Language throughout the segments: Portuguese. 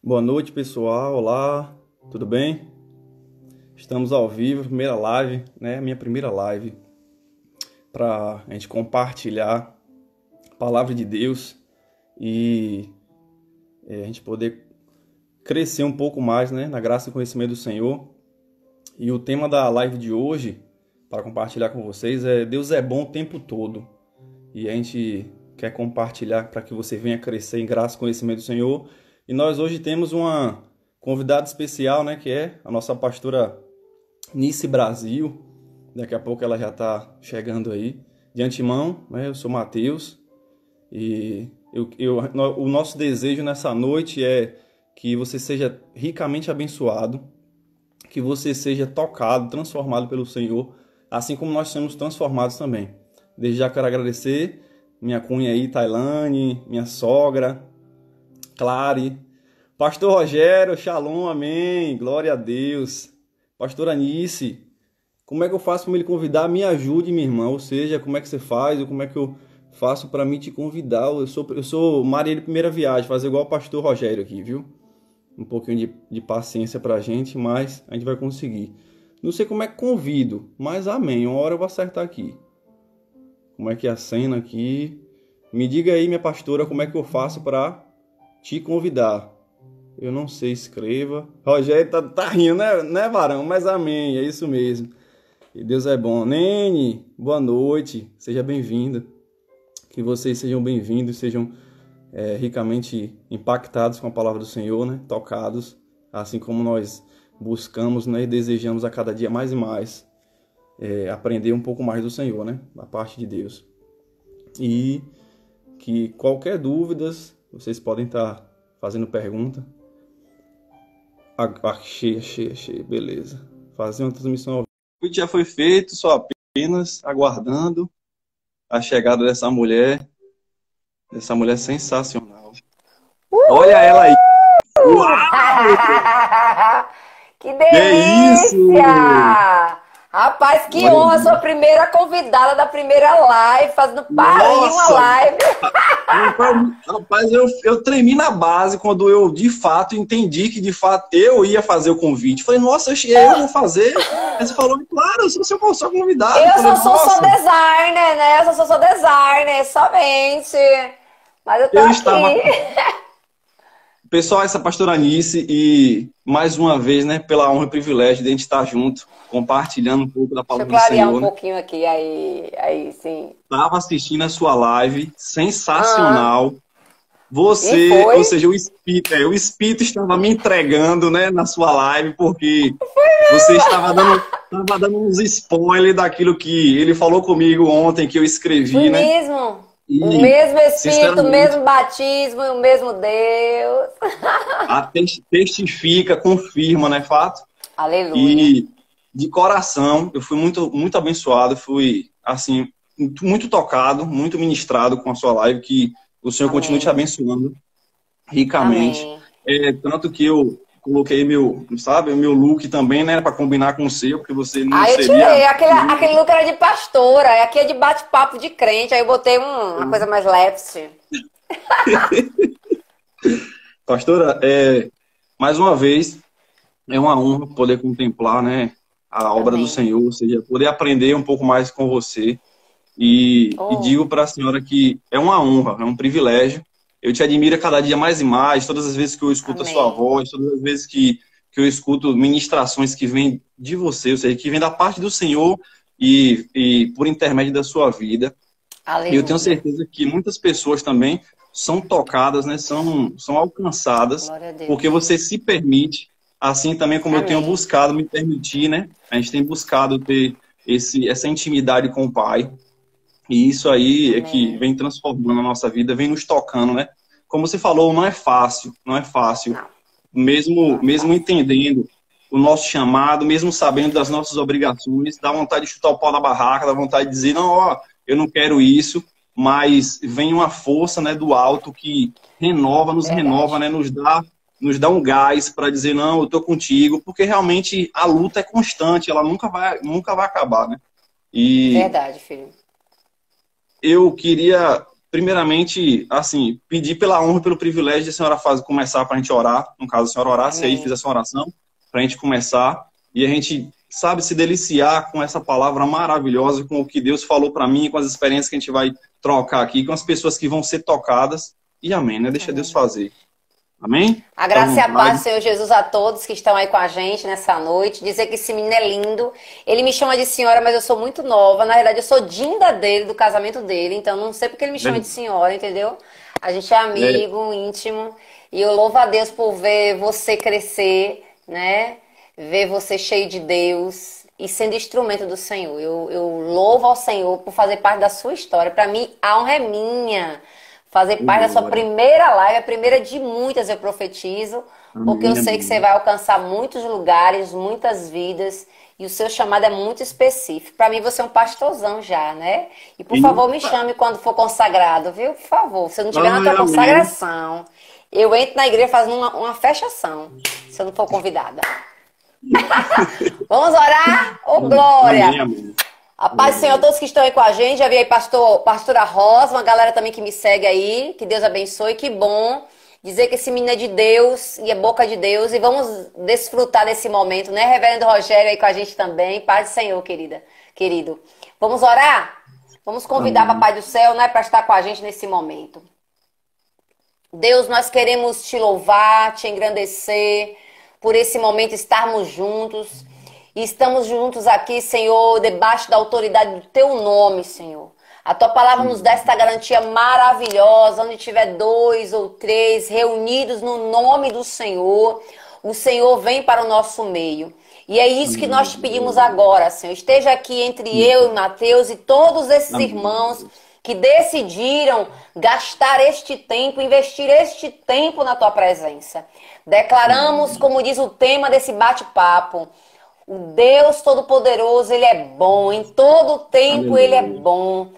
Boa noite, pessoal. Olá, tudo bem? Estamos ao vivo, primeira live, né? Minha primeira live para a gente compartilhar a palavra de Deus e a gente poder crescer um pouco mais, né? Na graça e conhecimento do Senhor. E o tema da live de hoje, para compartilhar com vocês, é Deus é bom o tempo todo. E a gente quer compartilhar para que você venha crescer em graça e conhecimento do Senhor. E nós hoje temos uma convidada especial, né, que é a nossa pastora Nice Brasil. Daqui a pouco ela já está chegando aí. De antemão, né, eu sou Matheus e o nosso desejo nessa noite é que você seja ricamente abençoado, que você seja tocado, transformado pelo Senhor, assim como nós somos transformados também. Desde já quero agradecer minha cunha aí, Tailane, minha sogra, Clare, Pastor Rogério, Shalom, amém, glória a Deus. Pastora Anice, como é que eu faço para me convidar? Me ajude, minha irmã, ou seja, como é que você faz, ou como é que eu faço para me te convidar? Eu sou Maria de primeira viagem, fazer igual o Pastor Rogério aqui, viu? Um pouquinho de paciência pra gente, mas a gente vai conseguir. Não sei como é que convido, mas amém, uma hora eu vou acertar aqui. Como é que é a cena aqui? Me diga aí, minha pastora, como é que eu faço para te convidar? Eu não sei, escreva. Rogério tá rindo, né, varão? Mas amém, é isso mesmo. E Deus é bom. Nene, boa noite, seja bem-vinda. Que vocês sejam bem-vindos, sejam ricamente impactados com a palavra do Senhor, né? Tocados, assim como nós buscamos, né? E desejamos a cada dia mais e mais aprender um pouco mais do Senhor, né? Da parte de Deus. E que qualquer dúvidas, vocês podem estar fazendo pergunta. Achei, beleza. Fazer uma transmissão ao vivo. O que já foi feito, só apenas aguardando a chegada dessa mulher sensacional. Olha ela aí. Uau! Que delícia! Rapaz, que Olha honra, aí. sua primeira convidada da primeira live, fazendo parir uma live. Rapaz, eu tremi na base quando eu de fato entendi que de fato eu ia fazer o convite. Falei, nossa, eu vou fazer. Aí você falou, claro, eu sou seu convidado. Eu sou designer, né? Eu sou designer, somente. Mas eu tô aqui. Pessoal, essa pastora Anice, e mais uma vez, né, pela honra e privilégio de a gente estar junto, compartilhando um pouco da palavra do Senhor. Deixa eu clarear um pouquinho aqui, aí sim. Estava assistindo a sua live, sensacional. Você, ou seja, o Espírito estava me entregando, né, na sua live, porque você estava dando uns spoilers daquilo que ele falou comigo ontem, que eu escrevi, Foi né? mesmo. O mesmo Espírito, o mesmo batismo e o mesmo Deus. Testifica, confirma, né, fato? Aleluia. E de coração, eu fui muito, muito abençoado, fui, assim, muito tocado, muito ministrado com a sua live, que o Senhor continue te abençoando ricamente. Tanto que eu coloquei meu look também, né, para combinar com o seu, porque você não eu seria... tirei, aquele look era de pastora, aqui é de bate-papo de crente, aí eu botei uma coisa mais leve. Pastora, mais uma vez, é uma honra poder contemplar, né, a obra do Senhor, ou seja, poder aprender um pouco mais com você. E digo para a senhora que é uma honra, é um privilégio. Eu te admiro cada dia mais e mais, todas as vezes que eu escuto a sua voz, todas as vezes que eu escuto ministrações que vêm de você, ou seja, que vêm da parte do Senhor e por intermédio da sua vida. Aleluia. E eu tenho certeza que muitas pessoas também são tocadas, né, são alcançadas, porque você se permite, assim também como eu tenho buscado me permitir, né? A gente tem buscado ter essa intimidade com o Pai. E isso aí é que vem transformando a nossa vida, vem nos tocando, né? Como você falou, não é fácil, não é fácil. Mesmo entendendo o nosso chamado, mesmo sabendo das nossas obrigações, dá vontade de chutar o pau da barraca, dá vontade de dizer, não, ó, eu não quero isso, mas vem uma força, né, do alto que nos renova, né, nos dá um gás para dizer, não, eu tô contigo, porque realmente a luta é constante, ela nunca vai acabar, né? Verdade, filho. Eu queria primeiramente, assim, pedir pela honra e pelo privilégio de a senhora começar para a gente orar. No caso, a senhora orasse aí, fiz essa oração, para a gente começar. E a gente, sabe, se deliciar com essa palavra maravilhosa, com o que Deus falou para mim, com as experiências que a gente vai trocar aqui, com as pessoas que vão ser tocadas. E amém, né? Deixa Deus fazer. Amém? A graça e a paz do Senhor Jesus a todos que estão aí com a gente nessa noite. Dizer que esse menino é lindo. Ele me chama de senhora, mas eu sou muito nova. Na verdade, eu sou dinda dele, do casamento dele. Então, não sei porque ele me chama de senhora, entendeu? A gente é amigo, íntimo. E eu louvo a Deus por ver você crescer, né? Ver você cheio de Deus e sendo instrumento do Senhor. Eu louvo ao Senhor por fazer parte da sua história. Para mim, a honra é minha. Fazer parte da sua primeira live, a primeira de muitas, eu profetizo, porque eu sei que você vai alcançar muitos lugares, muitas vidas, e o seu chamado é muito específico. Para mim, você é um pastorzão já, né? E, por favor, me chame quando for consagrado, viu? Por favor, se eu não estiver na tua consagração, eu entro na igreja fazendo uma fechação, se eu não for convidada. Vamos orar? Ô, glória! A paz do Senhor a todos que estão aí com a gente. Já vi aí pastora Rosa, uma galera também que me segue aí. Que Deus abençoe, que bom dizer que esse menino é de Deus e é boca de Deus. E vamos desfrutar desse momento, né? Reverendo Rogério aí com a gente também. Paz do Senhor, querido. Vamos orar? Vamos convidar o Papai do Céu, né, para estar com a gente nesse momento. Deus, nós queremos te louvar, te engrandecer por esse momento estarmos juntos. E estamos juntos aqui, Senhor, debaixo da autoridade do Teu nome, Senhor. A Tua palavra nos dá esta garantia maravilhosa, onde tiver 2 ou 3 reunidos no nome do Senhor, o Senhor vem para o nosso meio. E é isso que nós te pedimos agora, Senhor. Esteja aqui entre eu e Mateus e todos esses irmãos que decidiram gastar este tempo, investir este tempo na Tua presença. Declaramos, como diz o tema desse bate-papo, o Deus Todo-Poderoso, Ele é bom, em todo tempo Ele é bom.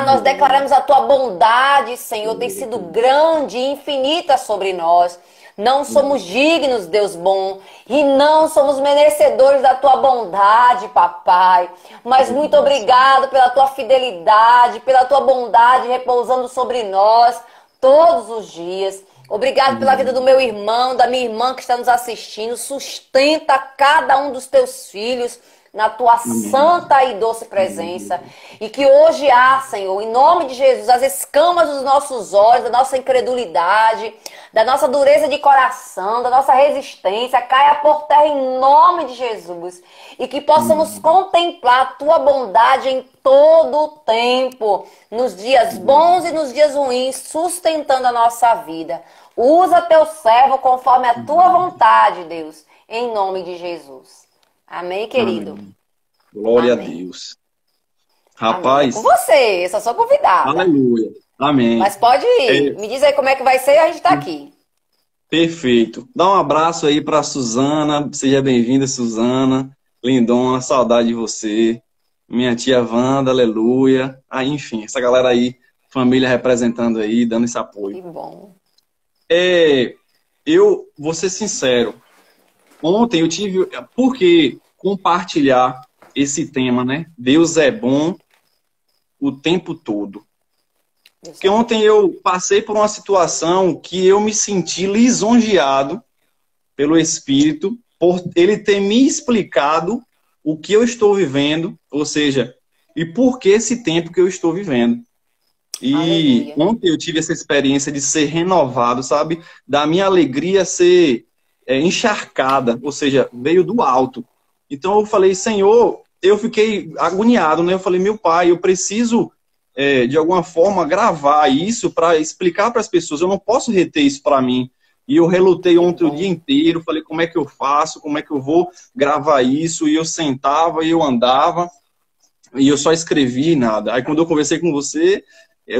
Nós declaramos a Tua bondade, Senhor, tem sido grande e infinita sobre nós. Não somos dignos, Deus bom, e não somos merecedores da Tua bondade, Papai. Mas muito obrigado pela Tua fidelidade, pela Tua bondade repousando sobre nós todos os dias. Obrigado pela vida do meu irmão, da minha irmã que está nos assistindo. Sustenta cada um dos teus filhos na tua santa e doce presença. E que hoje Senhor, em nome de Jesus, as escamas dos nossos olhos, da nossa incredulidade, da nossa dureza de coração, da nossa resistência, caia por terra em nome de Jesus. E que possamos contemplar a tua bondade em todo o tempo, nos dias bons e nos dias ruins, sustentando a nossa vida. Usa teu servo conforme a tua vontade, Deus, em nome de Jesus. Amém, querido? Amém. Glória a Deus. Rapaz. Amém. Com você, eu só sou convidada. Aleluia. Amém. Mas pode ir. Me diz aí como é que vai ser e a gente tá aqui. Perfeito. Dá um abraço aí pra Suzana. Seja bem-vinda, Suzana. Lindona, saudade de você. Minha tia Wanda, aleluia. Enfim, essa galera aí, família representando aí, dando esse apoio. Que bom. Eu vou ser sincero. Ontem eu tive... Por que compartilhar esse tema, né? Deus é bom o tempo todo. Porque ontem eu passei por uma situação que eu me senti lisonjeado pelo Espírito, por ele ter me explicado o que eu estou vivendo, ou seja, e por que esse tempo que eu estou vivendo. E aleluia. Ontem eu tive essa experiência de ser renovado, sabe? Da minha alegria ser encharcada, ou seja, veio do alto. Então eu falei, Senhor, eu fiquei agoniado, né? Eu falei, meu Pai, eu preciso, de alguma forma, gravar isso para explicar para as pessoas. Eu não posso reter isso para mim. E eu relutei ontem o dia inteiro, falei, como é que eu faço? Como é que eu vou gravar isso? E eu sentava e eu andava, e eu só escrevi e nada. Aí quando eu conversei com você,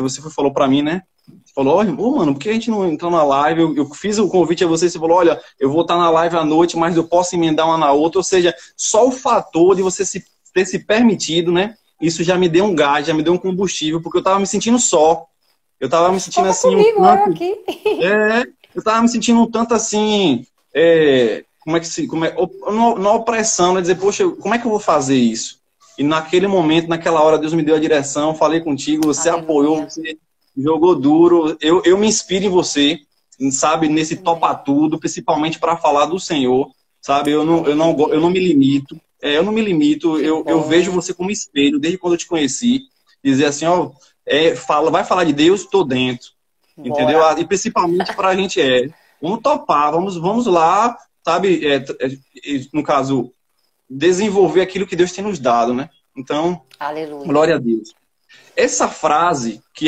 você falou para mim, né? Falou, mano, por que a gente não entrou na live? Eu fiz o convite a você, você falou, olha, eu vou estar na live à noite, mas eu posso emendar uma na outra. Ou seja, só o fator de você ter se permitido, né? Isso já me deu um gás, já me deu um combustível, porque eu tava me sentindo só. Eu tava me sentindo assim... Comigo, aqui. Eu tava me sentindo um tanto assim... na opressão, né? Dizer, poxa, como é que eu vou fazer isso? E naquele momento, naquela hora, Deus me deu a direção, falei contigo, você apoiou, você Jogou duro. Eu me inspiro em você, sabe, nesse topa tudo, principalmente para falar do Senhor, sabe? Eu não me limito. Eu não me limito. Eu vejo você como espelho desde quando eu te conheci. Dizer assim, ó, vai falar de Deus, estou dentro. Bora. Entendeu? E principalmente para a gente vamos topar, vamos lá, sabe? No caso, desenvolver aquilo que Deus tem nos dado, né? Então, aleluia. Glória a Deus. Essa frase que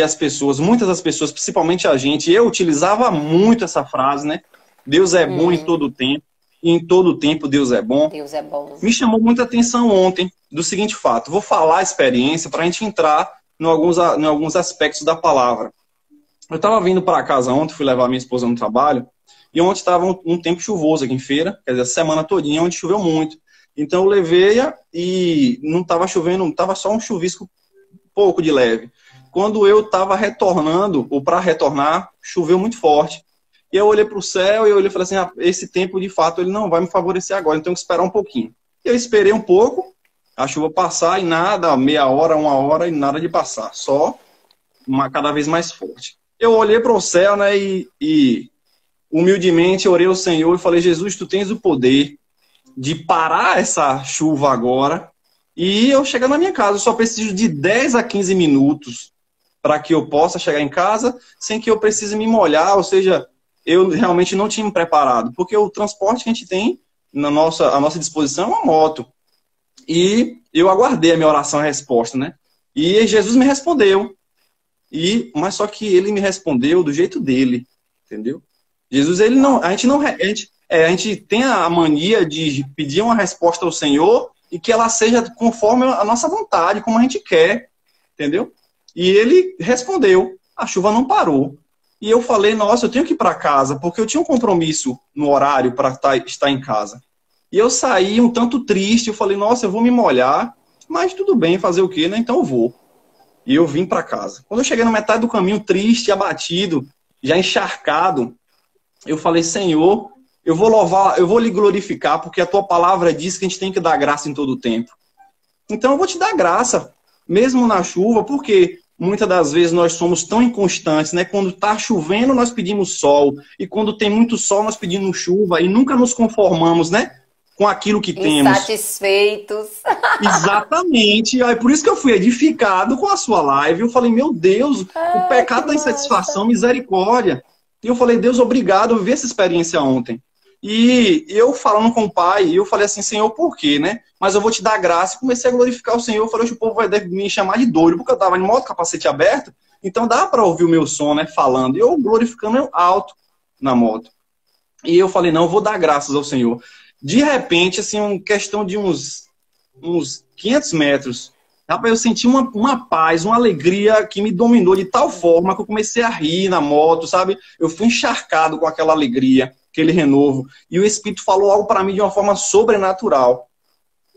muitas das pessoas, principalmente a gente, eu utilizava muito essa frase, né? Deus é bom em todo o tempo, e em todo o tempo Deus é bom. Deus é bom. Me chamou muita atenção ontem do seguinte fato. Vou falar a experiência para a gente entrar em alguns aspectos da palavra. Eu estava vindo para casa ontem, fui levar minha esposa no trabalho, e ontem estava um tempo chuvoso aqui em Feira, quer dizer, a semana todinha, onde choveu muito. Então eu levei-a e não estava chovendo, estava só um chuvisco pouco de leve. Quando eu estava retornando, ou para retornar, choveu muito forte. E eu olhei para o céu e eu olhei e falei assim, esse tempo de fato ele não vai me favorecer agora, então eu tenho que esperar um pouquinho. Eu esperei um pouco, a chuva passar e nada, meia hora, uma hora e nada de passar, só cada vez mais forte. Eu olhei para o céu, né, e humildemente orei ao Senhor e falei, Jesus, tu tens o poder de parar essa chuva agora e eu chegar na minha casa. Eu só preciso de 10 a 15 minutos para que eu possa chegar em casa sem que eu precise me molhar, ou seja, eu realmente não tinha me preparado, porque o transporte que a gente tem à nossa disposição é uma moto. E eu aguardei a minha oração e a resposta, né? E Jesus me respondeu. Mas só que ele me respondeu do jeito dele, entendeu? Jesus, ele não, a gente tem a mania de pedir uma resposta ao Senhor e que ela seja conforme a nossa vontade, como a gente quer, entendeu? E ele respondeu, a chuva não parou. E eu falei, nossa, eu tenho que ir para casa, porque eu tinha um compromisso no horário para estar em casa. E eu saí um tanto triste, eu falei, nossa, eu vou me molhar, mas tudo bem, fazer o quê, né? Então eu vou. E eu vim para casa. Quando eu cheguei na metade do caminho, triste, abatido, já encharcado, eu falei, Senhor, eu vou louvar, eu vou lhe glorificar, porque a tua palavra diz que a gente tem que dar graça em todo o tempo. Então eu vou te dar graça, mesmo na chuva, porque muitas das vezes nós somos tão inconstantes, né? Quando está chovendo, nós pedimos sol. E quando tem muito sol, nós pedimos chuva. E nunca nos conformamos, né? Com aquilo que temos. Insatisfeitos. Exatamente. Aí por isso que eu fui edificado com a sua live. Eu falei, meu Deus, o pecado da insatisfação, misericórdia. E eu falei, Deus, obrigado, eu vi essa experiência ontem. E eu falando com o pai, eu falei assim, Senhor, por quê, né? Mas eu vou te dar graça. E comecei a glorificar o Senhor. Eu falei, o povo vai me chamar de doido, porque eu estava em moto, capacete aberto. Então dá para ouvir o meu som, né? Falando. E eu glorificando alto na moto. E eu falei, não, eu vou dar graças ao Senhor. De repente, assim, uma questão de uns 500 metros, rapaz, eu senti uma paz, uma alegria que me dominou de tal forma que eu comecei a rir na moto, sabe? Eu fui encharcado com aquela alegria, aquele renovo. E o Espírito falou algo para mim de uma forma sobrenatural.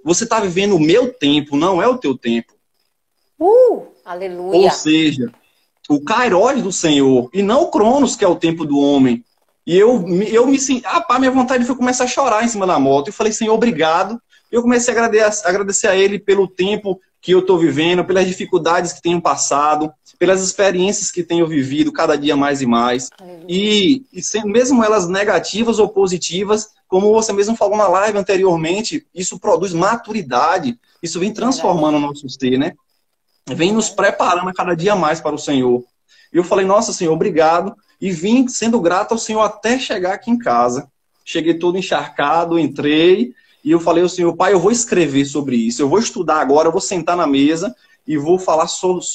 Você está vivendo o meu tempo, não é o teu tempo. Aleluia. Ou seja, o Kairos do Senhor, e não o Cronos, que é o tempo do homem. E eu me senti, minha vontade foi começar a chorar em cima da moto. Eu falei, Senhor, obrigado. Eu comecei a agradecer a Ele pelo tempo que eu estou vivendo, pelas dificuldades que tenho passado, pelas experiências que tenho vivido cada dia mais e mais. E mesmo elas negativas ou positivas, como você mesmo falou na live anteriormente, isso produz maturidade, isso vem transformando o nosso ser, né? Vem nos preparando a cada dia mais para o Senhor. E eu falei, nossa, Senhor, obrigado. E vim sendo grato ao Senhor até chegar aqui em casa. Cheguei todo encharcado, entrei, e eu falei ao Senhor, Pai, eu vou escrever sobre isso, eu vou estudar agora, eu vou sentar na mesa e vou falar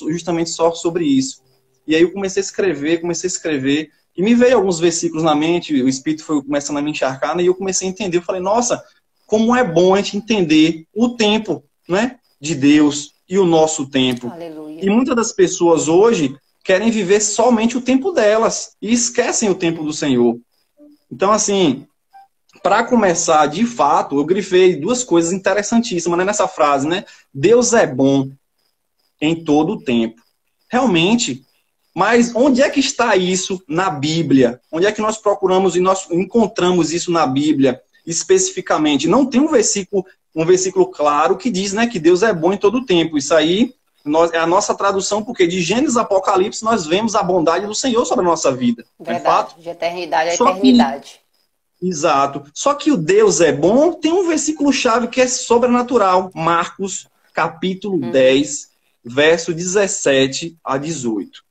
justamente só sobre isso. E aí eu comecei a escrever, e me veio alguns versículos na mente, o Espírito foi começando a me encharcar, né, e eu comecei a entender, eu falei, nossa, como é bom a gente entender o tempo, né, de Deus e o nosso tempo. Aleluia. E muitas das pessoas hoje querem viver somente o tempo delas e esquecem o tempo do Senhor. Então, assim, para começar, de fato, eu grifei duas coisas interessantíssimas, né, nessa frase, né? Deus é bom em todo o tempo. Realmente. Mas onde é que está isso na Bíblia? Onde é que nós procuramos e nós encontramos isso na Bíblia, especificamente? Não tem um versículo claro que diz, né, que Deus é bom em todo o tempo. Isso aí É a nossa tradução, porque de Gênesis a Apocalipse nós vemos a bondade do Senhor sobre a nossa vida. Verdade, não é fato? de eternidade a Só eternidade. Exato. Só que o Deus é bom, tem um versículo-chave que é sobrenatural. Marcos, capítulo 10, verso 17 a 18.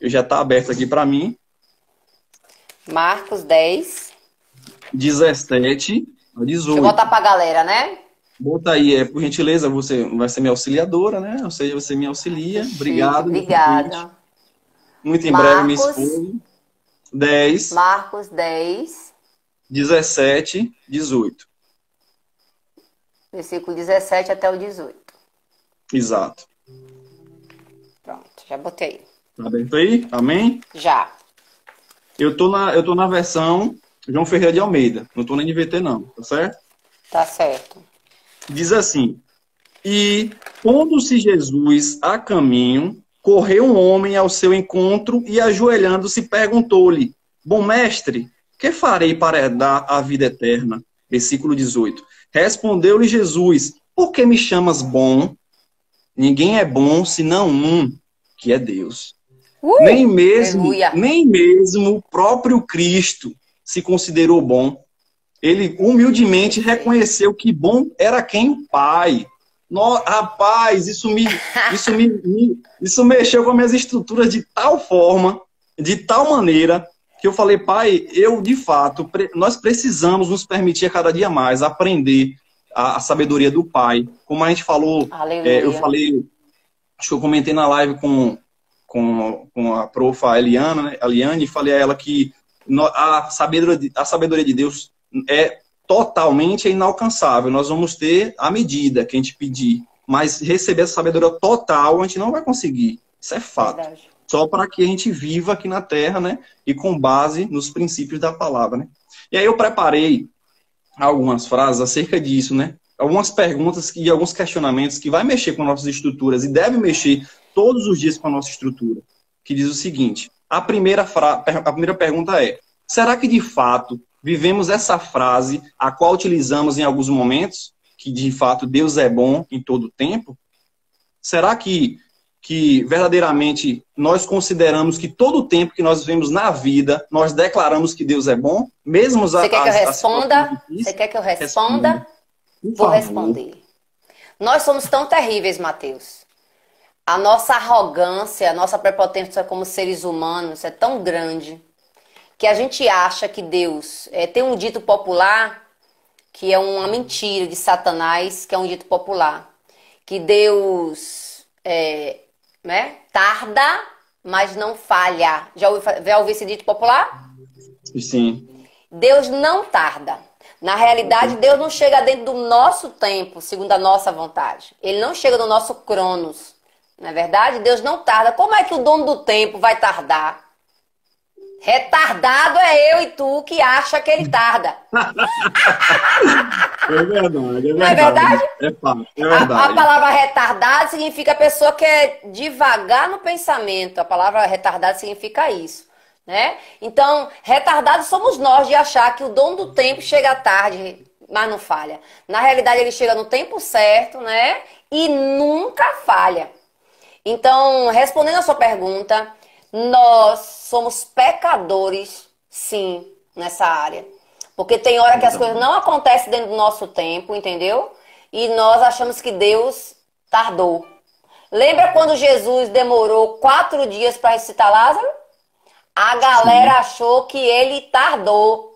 Eu já está aberto aqui para mim. Marcos 10. 17 a 18. Deixa eu botar para a galera, né? Bota aí, por gentileza, você vai ser minha auxiliadora, né? Ou seja, você me auxilia. Obrigado. Obrigada. Muito em breve, minha esposa. 10. Marcos 10. 17, 18. Versículo 17 até o 18. Exato. Pronto, já botei. Tá aberto aí? Amém? Já. Eu tô na versão João Ferreira de Almeida. Não tô na NVT, não. Tá certo? Tá certo. Diz assim: E, pondo-se Jesus a caminho, correu um homem ao seu encontro e, ajoelhando-se, perguntou-lhe: Bom mestre, que farei para herdar a vida eterna? Versículo 18. Respondeu-lhe Jesus: Por que me chamas bom? Ninguém é bom senão um, que é Deus. Nem mesmo o próprio Cristo se considerou bom. Ele humildemente reconheceu que bom era quem? O Pai. Rapaz, isso mexeu com as minhas estruturas de tal forma, de tal maneira, que eu falei: Pai, de fato, nós precisamos nos permitir a cada dia mais aprender a sabedoria do Pai. Como a gente falou, eu falei, acho que eu comentei na live com a profa Eliane, falei a ela que a sabedoria de Deus é totalmente inalcançável. Nós vamos ter a medida que a gente pedir, mas receber essa sabedoria total a gente não vai conseguir. Isso é fato. Verdade. Só para que a gente viva aqui na Terra, né? E com base nos princípios da palavra, né? E aí eu preparei algumas frases acerca disso, né? Algumas perguntas e alguns questionamentos que vai mexer com nossas estruturas e deve mexer todos os dias com a nossa estrutura. Que diz o seguinte: a primeira pergunta é: será que de fato vivemos essa frase, a qual utilizamos em alguns momentos, que de fato Deus é bom em todo o tempo? Será que verdadeiramente nós consideramos que todo o tempo que nós vivemos na vida, nós declaramos que Deus é bom? Mesmo Você quer que eu responda? Você quer que eu responda? Vou responder. Nós somos tão terríveis, Mateus. A nossa arrogância, a nossa prepotência como seres humanos é tão grande que a gente acha que Deus... tem um dito popular que é uma mentira de Satanás, que é um dito popular. Que Deus tarda, mas não falha. Já ouviu esse dito popular? Sim. Deus não tarda. Na realidade, Deus não chega dentro do nosso tempo, segundo a nossa vontade. Ele não chega no nosso cronos. Não é verdade? Deus não tarda. Como é que o dono do tempo vai tardar? Retardado é eu e tu que acha que ele tarda. É verdade. Não é verdade? É verdade. A palavra retardado significa pessoa que é devagar no pensamento. A palavra retardado significa isso, né? Então, retardados somos nós de achar que o dono do tempo chega tarde, mas não falha. Na realidade, ele chega no tempo certo, né? E nunca falha. Então, respondendo a sua pergunta, nós somos pecadores, sim, nessa área. Porque tem hora que as coisas não acontecem dentro do nosso tempo, entendeu? E nós achamos que Deus tardou. Lembra quando Jesus demorou 4 dias para ressuscitar Lázaro? A galera achou que ele tardou.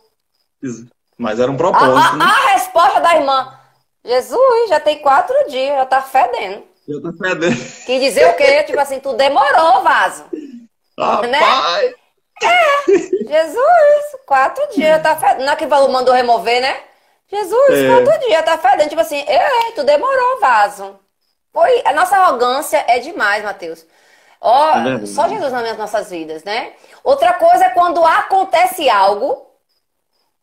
Mas era um propósito, né? A resposta da irmã: Jesus, já tem 4 dias, já tá fedendo. Já tá fedendo. Quer dizer o quê? Tipo assim, tu demorou, vaso. Rapaz! Né? Jesus, 4 dias, já tá fedendo. Não é que mandou remover, né? Jesus, 4 dias, tá fedendo. Tipo assim, tu demorou, vaso. Foi, a nossa arrogância é demais, Mateus. Só Jesus nas nossas vidas, né? Outra coisa é quando acontece algo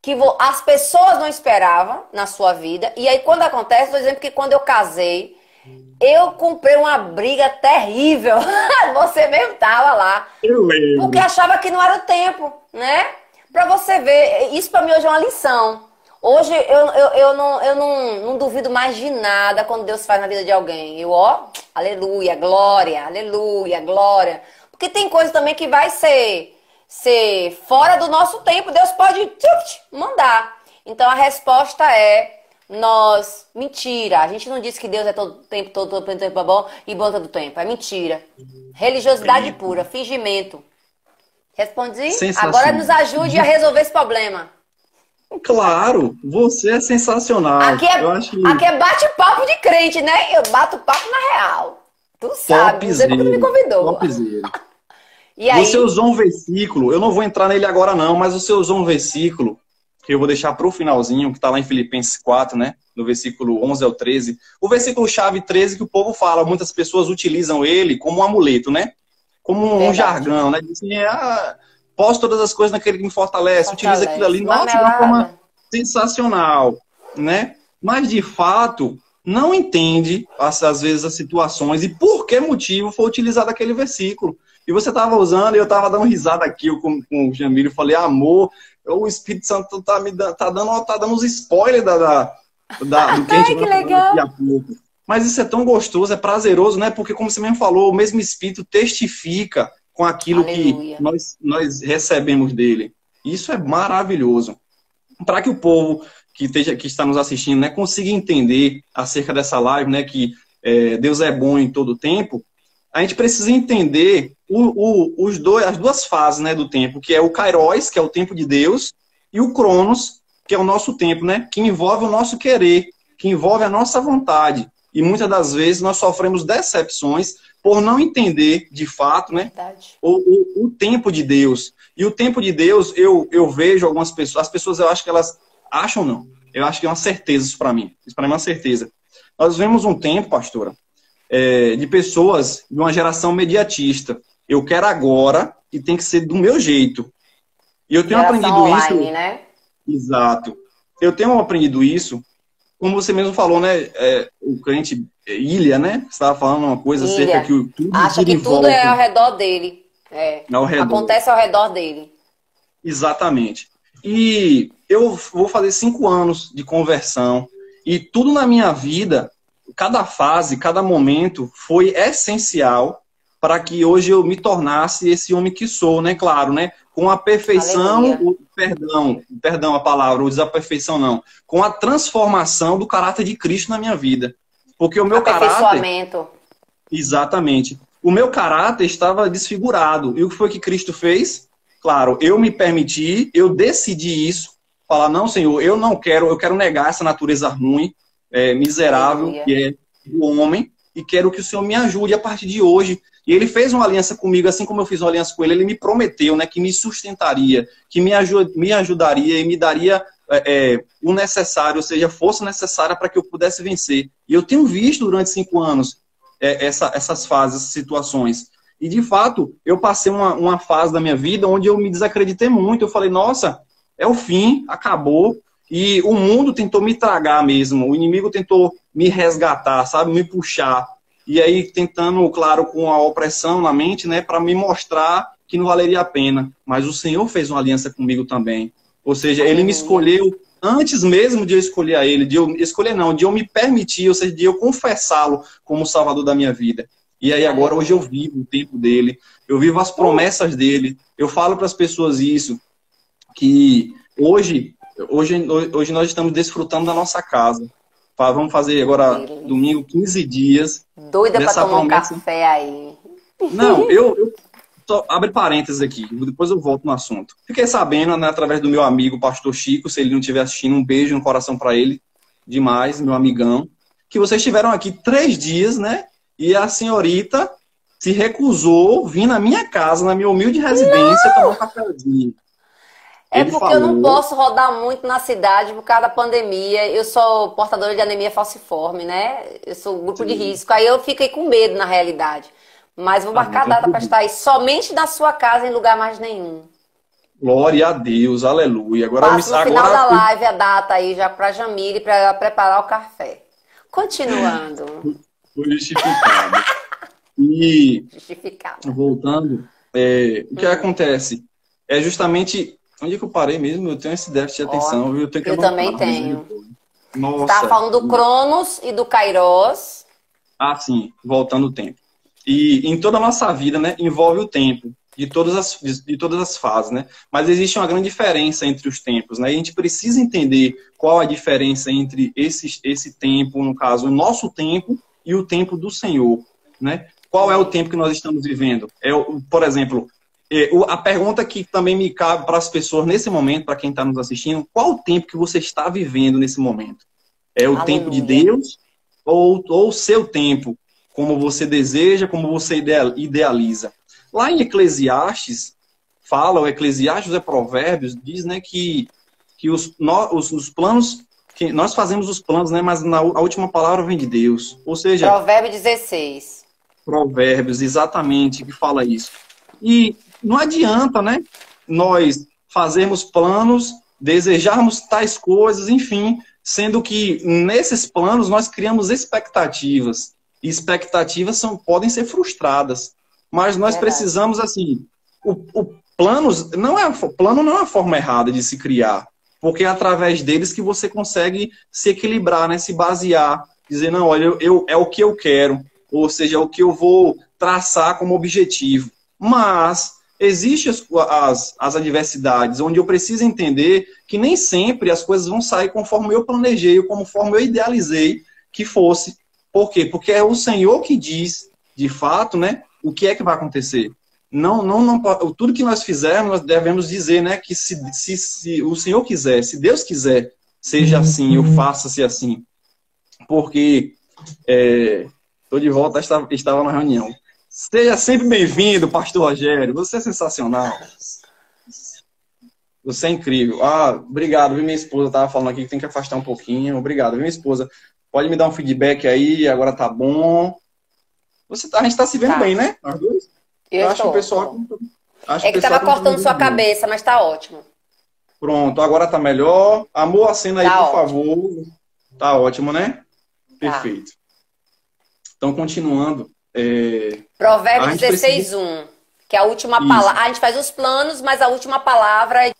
que as pessoas não esperavam na sua vida. E aí, quando acontece, por exemplo, que quando eu casei, eu comprei uma briga terrível. Você mesmo tava lá. Eu lembro. Porque achava que não era o tempo, né? Pra você ver, isso pra mim hoje é uma lição. Hoje eu não duvido mais de nada quando Deus faz na vida de alguém. Aleluia, glória, aleluia, glória. Porque tem coisa também que vai ser fora do nosso tempo. Deus pode mandar. Então a resposta é mentira. A gente não disse que Deus é todo tempo bom e bom todo tempo. É mentira. Religiosidade pura, fingimento. Respondi? Agora nos ajude a resolver esse problema. Claro, você é sensacional. Aqui é bate-papo de crente, né? Eu bato papo na real. Tu sabe, você nunca me convidou. E aí? Você usou um versículo, eu não vou entrar nele agora não, mas você usou um versículo que eu vou deixar para o finalzinho, que está lá em Filipenses 4, né? No versículo 11 ao 13. O versículo chave 13 que o povo fala, muitas pessoas utilizam ele como um amuleto, né? Como um jargão, né? Dizem, posso todas as coisas naquele que me fortalece. Utiliza aquilo ali, nossa, de uma forma sensacional, né? Mas, de fato, não entende, às vezes, as situações e por que motivo foi utilizado aquele versículo. E você estava usando, e eu estava dando risada aqui com o Jamílio, eu falei, amor, o Espírito Santo tá dando uns spoilers do que a gente vai falar daqui a pouco. Mas isso é tão gostoso, é prazeroso, né? Porque, como você mesmo falou, o mesmo Espírito testifica com aquilo que nós recebemos dele. Isso é maravilhoso. Para que o povo que está nos assistindo, né, consiga entender acerca dessa live, né, que Deus é bom em todo tempo, a gente precisa entender as duas fases, né, do tempo, que é o Kairos, que é o tempo de Deus, e o Cronos, que é o nosso tempo, né, que envolve o nosso querer, que envolve a nossa vontade. E muitas das vezes nós sofremos decepções por não entender, de fato, né, o tempo de Deus. E o tempo de Deus, eu vejo algumas pessoas, as pessoas, eu acho que elas acham não. Eu acho que é uma certeza isso para mim. Isso para mim é uma certeza. Nós vemos um tempo, pastora, de pessoas de uma geração mediatista. Eu quero agora e tem que ser do meu jeito. E eu tenho aprendido online, isso. Né? Exato. Eu tenho aprendido isso, como você mesmo falou, né? O crente Ilha, né? Você estava falando uma coisa acerca que tudo acha que tudo é ao redor dele. Acontece ao redor dele. Exatamente. E eu vou fazer 5 anos de conversão. E tudo na minha vida, cada fase, cada momento, foi essencial para que hoje eu me tornasse esse homem que sou, né? Claro, né? Com a perfeição, perdão a palavra, o desaperfeição não. Com a transformação do caráter de Cristo na minha vida. Porque o meu caráter... Exatamente. O meu caráter estava desfigurado. E o que foi que Cristo fez? Claro, eu me permiti, eu decidi isso. Falar, não, Senhor, eu quero negar essa natureza ruim, miserável, que é do homem, e quero que o Senhor me ajude a partir de hoje. E ele fez uma aliança comigo, assim como eu fiz uma aliança com ele, ele me prometeu, né, que me sustentaria, que me ajudaria e me daria o necessário, ou seja, a força necessária para que eu pudesse vencer. E eu tenho visto durante 5 anos essas fases, essas situações. E, de fato, eu passei uma fase da minha vida onde eu me desacreditei muito. Eu falei, nossa, é o fim, acabou. E o mundo tentou me tragar mesmo. O inimigo tentou me resgatar, sabe? Me puxar. E aí, tentando, claro, com a opressão na mente, né? Para me mostrar que não valeria a pena. Mas o Senhor fez uma aliança comigo também. Ou seja, Ele me escolheu antes mesmo de eu escolher a Ele. De eu me permitir, ou seja, de eu confessá-lo como o Salvador da minha vida. E aí agora, hoje eu vivo o tempo dele, eu vivo as promessas dele. Eu falo para as pessoas isso, que hoje nós estamos desfrutando da nossa casa. Vamos fazer agora, domingo, 15 dias. Doida para tomar promessa. Um café aí. Não, abre parênteses aqui, depois eu volto no assunto. Fiquei sabendo, né, através do meu amigo, pastor Chico, se ele não estiver assistindo, um beijo no coração para ele, demais, meu amigão, que vocês estiveram aqui 3 dias, né? E a senhorita se recusou vir na minha casa, na minha humilde residência, tomar um cafezinho. Ele porque falou... eu não posso rodar muito na cidade por causa da pandemia. Eu sou portadora de anemia falciforme, né? Eu sou grupo de risco. Aí eu fiquei com medo, na realidade. Mas vou marcar a data para estar aí somente na sua casa, em lugar mais nenhum. Glória a Deus, aleluia. Agora no final da live a data aí já para Jamile, para preparar o café. Continuando. Foi justificado. E, voltando, o que acontece? É justamente Onde é que eu parei mesmo? Eu tenho esse déficit de atenção, viu? Eu também tenho. Nossa. Você estava falando do Cronos e do Kairos. Ah, sim, voltando o tempo. E em toda a nossa vida, né, envolve o tempo, de todas as fases, né? Mas existe uma grande diferença entre os tempos, né? E a gente precisa entender qual a diferença entre esse tempo, no caso, o nosso tempo e o tempo do Senhor, né? Qual é o tempo que nós estamos vivendo? Por exemplo, a pergunta que também me cabe para as pessoas nesse momento, para quem está nos assistindo, qual o tempo que você está vivendo nesse momento? É o tempo de Deus ou o seu tempo, como você deseja, como você idealiza? Lá em Eclesiastes, o Eclesiastes é Provérbios, diz, né, que os planos, que nós fazemos os planos, né, mas a última palavra vem de Deus. Ou seja, Provérbio 16. Provérbios, exatamente, que fala isso. E não adianta, né, nós fazermos planos, desejarmos tais coisas, enfim, sendo que nesses planos nós criamos expectativas. E expectativas podem ser frustradas. Mas nós precisamos, assim, plano não é uma forma errada de se criar, porque é através deles que você consegue se equilibrar, né, se basear, dizer, não, olha, é o que eu quero, ou seja, é o que eu vou traçar como objetivo. Mas existem as adversidades, onde eu preciso entender que nem sempre as coisas vão sair conforme eu planejei, ou conforme eu idealizei que fosse. Por quê? Porque é o Senhor que diz, de fato, né, o que é que vai acontecer. Não, tudo que nós fizermos, nós devemos dizer, né, que se o Senhor quiser, se Deus quiser, seja assim, eu faça-se assim. Porque estou de volta, estava na reunião. Seja sempre bem-vindo, pastor Rogério. Você é sensacional. Você é incrível. Obrigado, viu, minha esposa estava falando aqui que tem que afastar um pouquinho. Obrigado, viu, minha esposa. Pode me dar um feedback aí, agora tá bom. A gente tá se vendo bem, né? Nós dois? Eu acho que o pessoal... É que tava cortando sua cabeça, mas tá ótimo. Pronto, agora tá melhor. Amor, acena aí, por favor. Tá ótimo, né? Perfeito. Então, continuando. Provérbios 16:1, que é a última palavra. A gente faz os planos, mas a última palavra é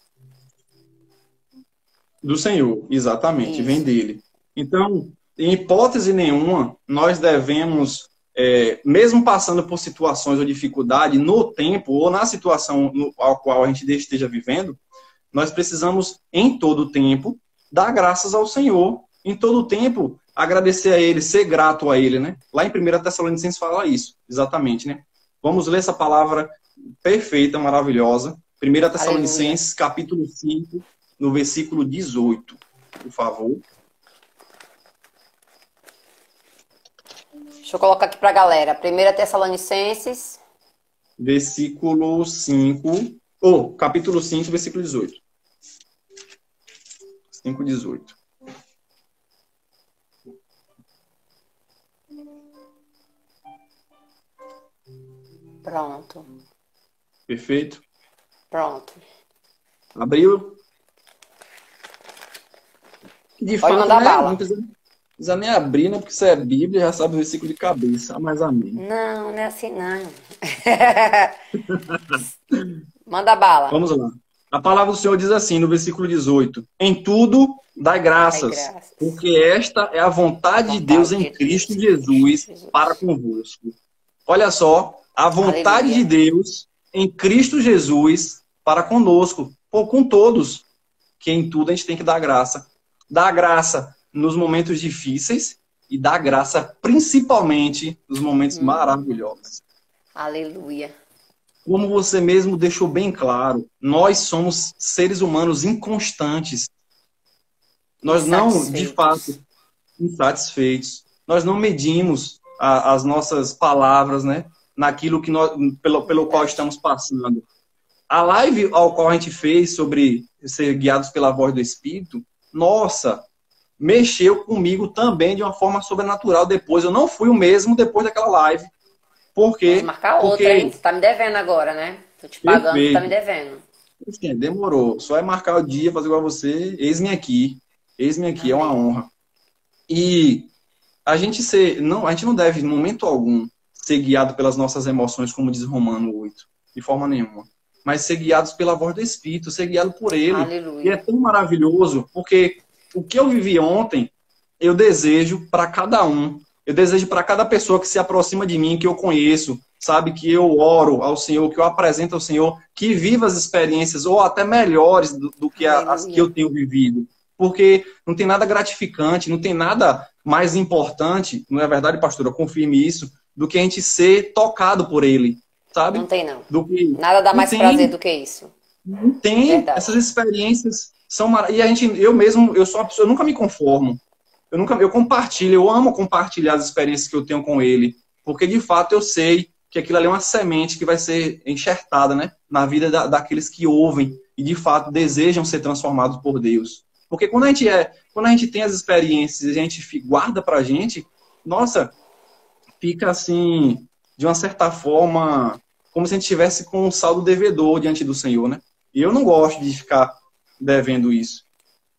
do Senhor, exatamente, vem dele. Então, em hipótese nenhuma, nós devemos, mesmo passando por situações ou dificuldade no tempo ou na situação ao qual a gente esteja vivendo, nós precisamos, em todo o tempo, dar graças ao Senhor. Em todo o tempo, agradecer a Ele, ser grato a Ele, né? Lá em 1 Tessalonicenses fala isso, exatamente, né? Vamos ler essa palavra perfeita, maravilhosa. 1 Tessalonicenses, capítulo 5, no versículo 18, por favor. Deixa eu colocar aqui para a galera. 1 Tessalonicenses. Versículo 5. Capítulo 5, versículo 18. 5, 18. Pronto. Perfeito? Pronto. Abriu? De Pode fato, mandar né? bala. Não precisa nem abrir, né? Porque isso é Bíblia, já sabe o versículo de cabeça. Mas amém. Não é assim não. Manda bala. Vamos lá. A palavra do Senhor diz assim, no versículo 18. Em tudo, dai graças, porque esta é a vontade de Deus em Cristo Jesus para convosco. Olha só, a vontade de Deus em Cristo Jesus para conosco, com todos, que em tudo a gente tem que dar graça. Dar graça nos momentos difíceis e dar graça principalmente nos momentos maravilhosos. Aleluia. Como você mesmo deixou bem claro, nós somos seres humanos inconstantes. Nós não, de fato, insatisfeitos. Nós não medimos as nossas palavras, né, naquilo que pelo qual estamos passando. A live ao qual a gente fez sobre ser guiados pela voz do Espírito, nossa, mexeu comigo também de uma forma sobrenatural depois. Eu não fui o mesmo depois daquela live. Por quê? Vamos marcar outra, hein? Você tá me devendo agora, né? Tô te pagando, você tá me devendo. Demorou. Só é marcar o dia, fazer igual a você. Eis-me aqui. Eis-me aqui, é uma honra. E a gente não deve, em momento algum, ser guiado pelas nossas emoções, como diz Romano 8. De forma nenhuma. mas ser guiados pela voz do Espírito, ser guiado por Ele. Aleluia. E é tão maravilhoso, porque o que eu vivi ontem, eu desejo para cada um. Eu desejo para cada pessoa que se aproxima de mim, que eu conheço, sabe, que eu oro ao Senhor, que eu apresento ao Senhor, que viva as experiências, ou até melhores do que as que eu tenho vivido. Porque não tem nada gratificante, não tem nada mais importante, não é verdade, pastora? Confirme isso, do que a gente ser tocado por Ele, sabe? Não tem, não. Nada dá mais prazer do que isso. Não tem. Verdade. Essas experiências são maravilhosas. E eu sou uma pessoa, eu nunca me conformo. Eu compartilho, eu amo compartilhar as experiências que eu tenho com Ele, porque de fato eu sei que aquilo ali é uma semente que vai ser enxertada, né, na vida daqueles que ouvem e de fato desejam ser transformados por Deus. Porque quando a gente tem as experiências e a gente guarda pra gente, nossa, fica assim, de uma certa forma, como se a gente estivesse com um saldo devedor diante do Senhor, né? E eu não gosto de ficar devendo isso.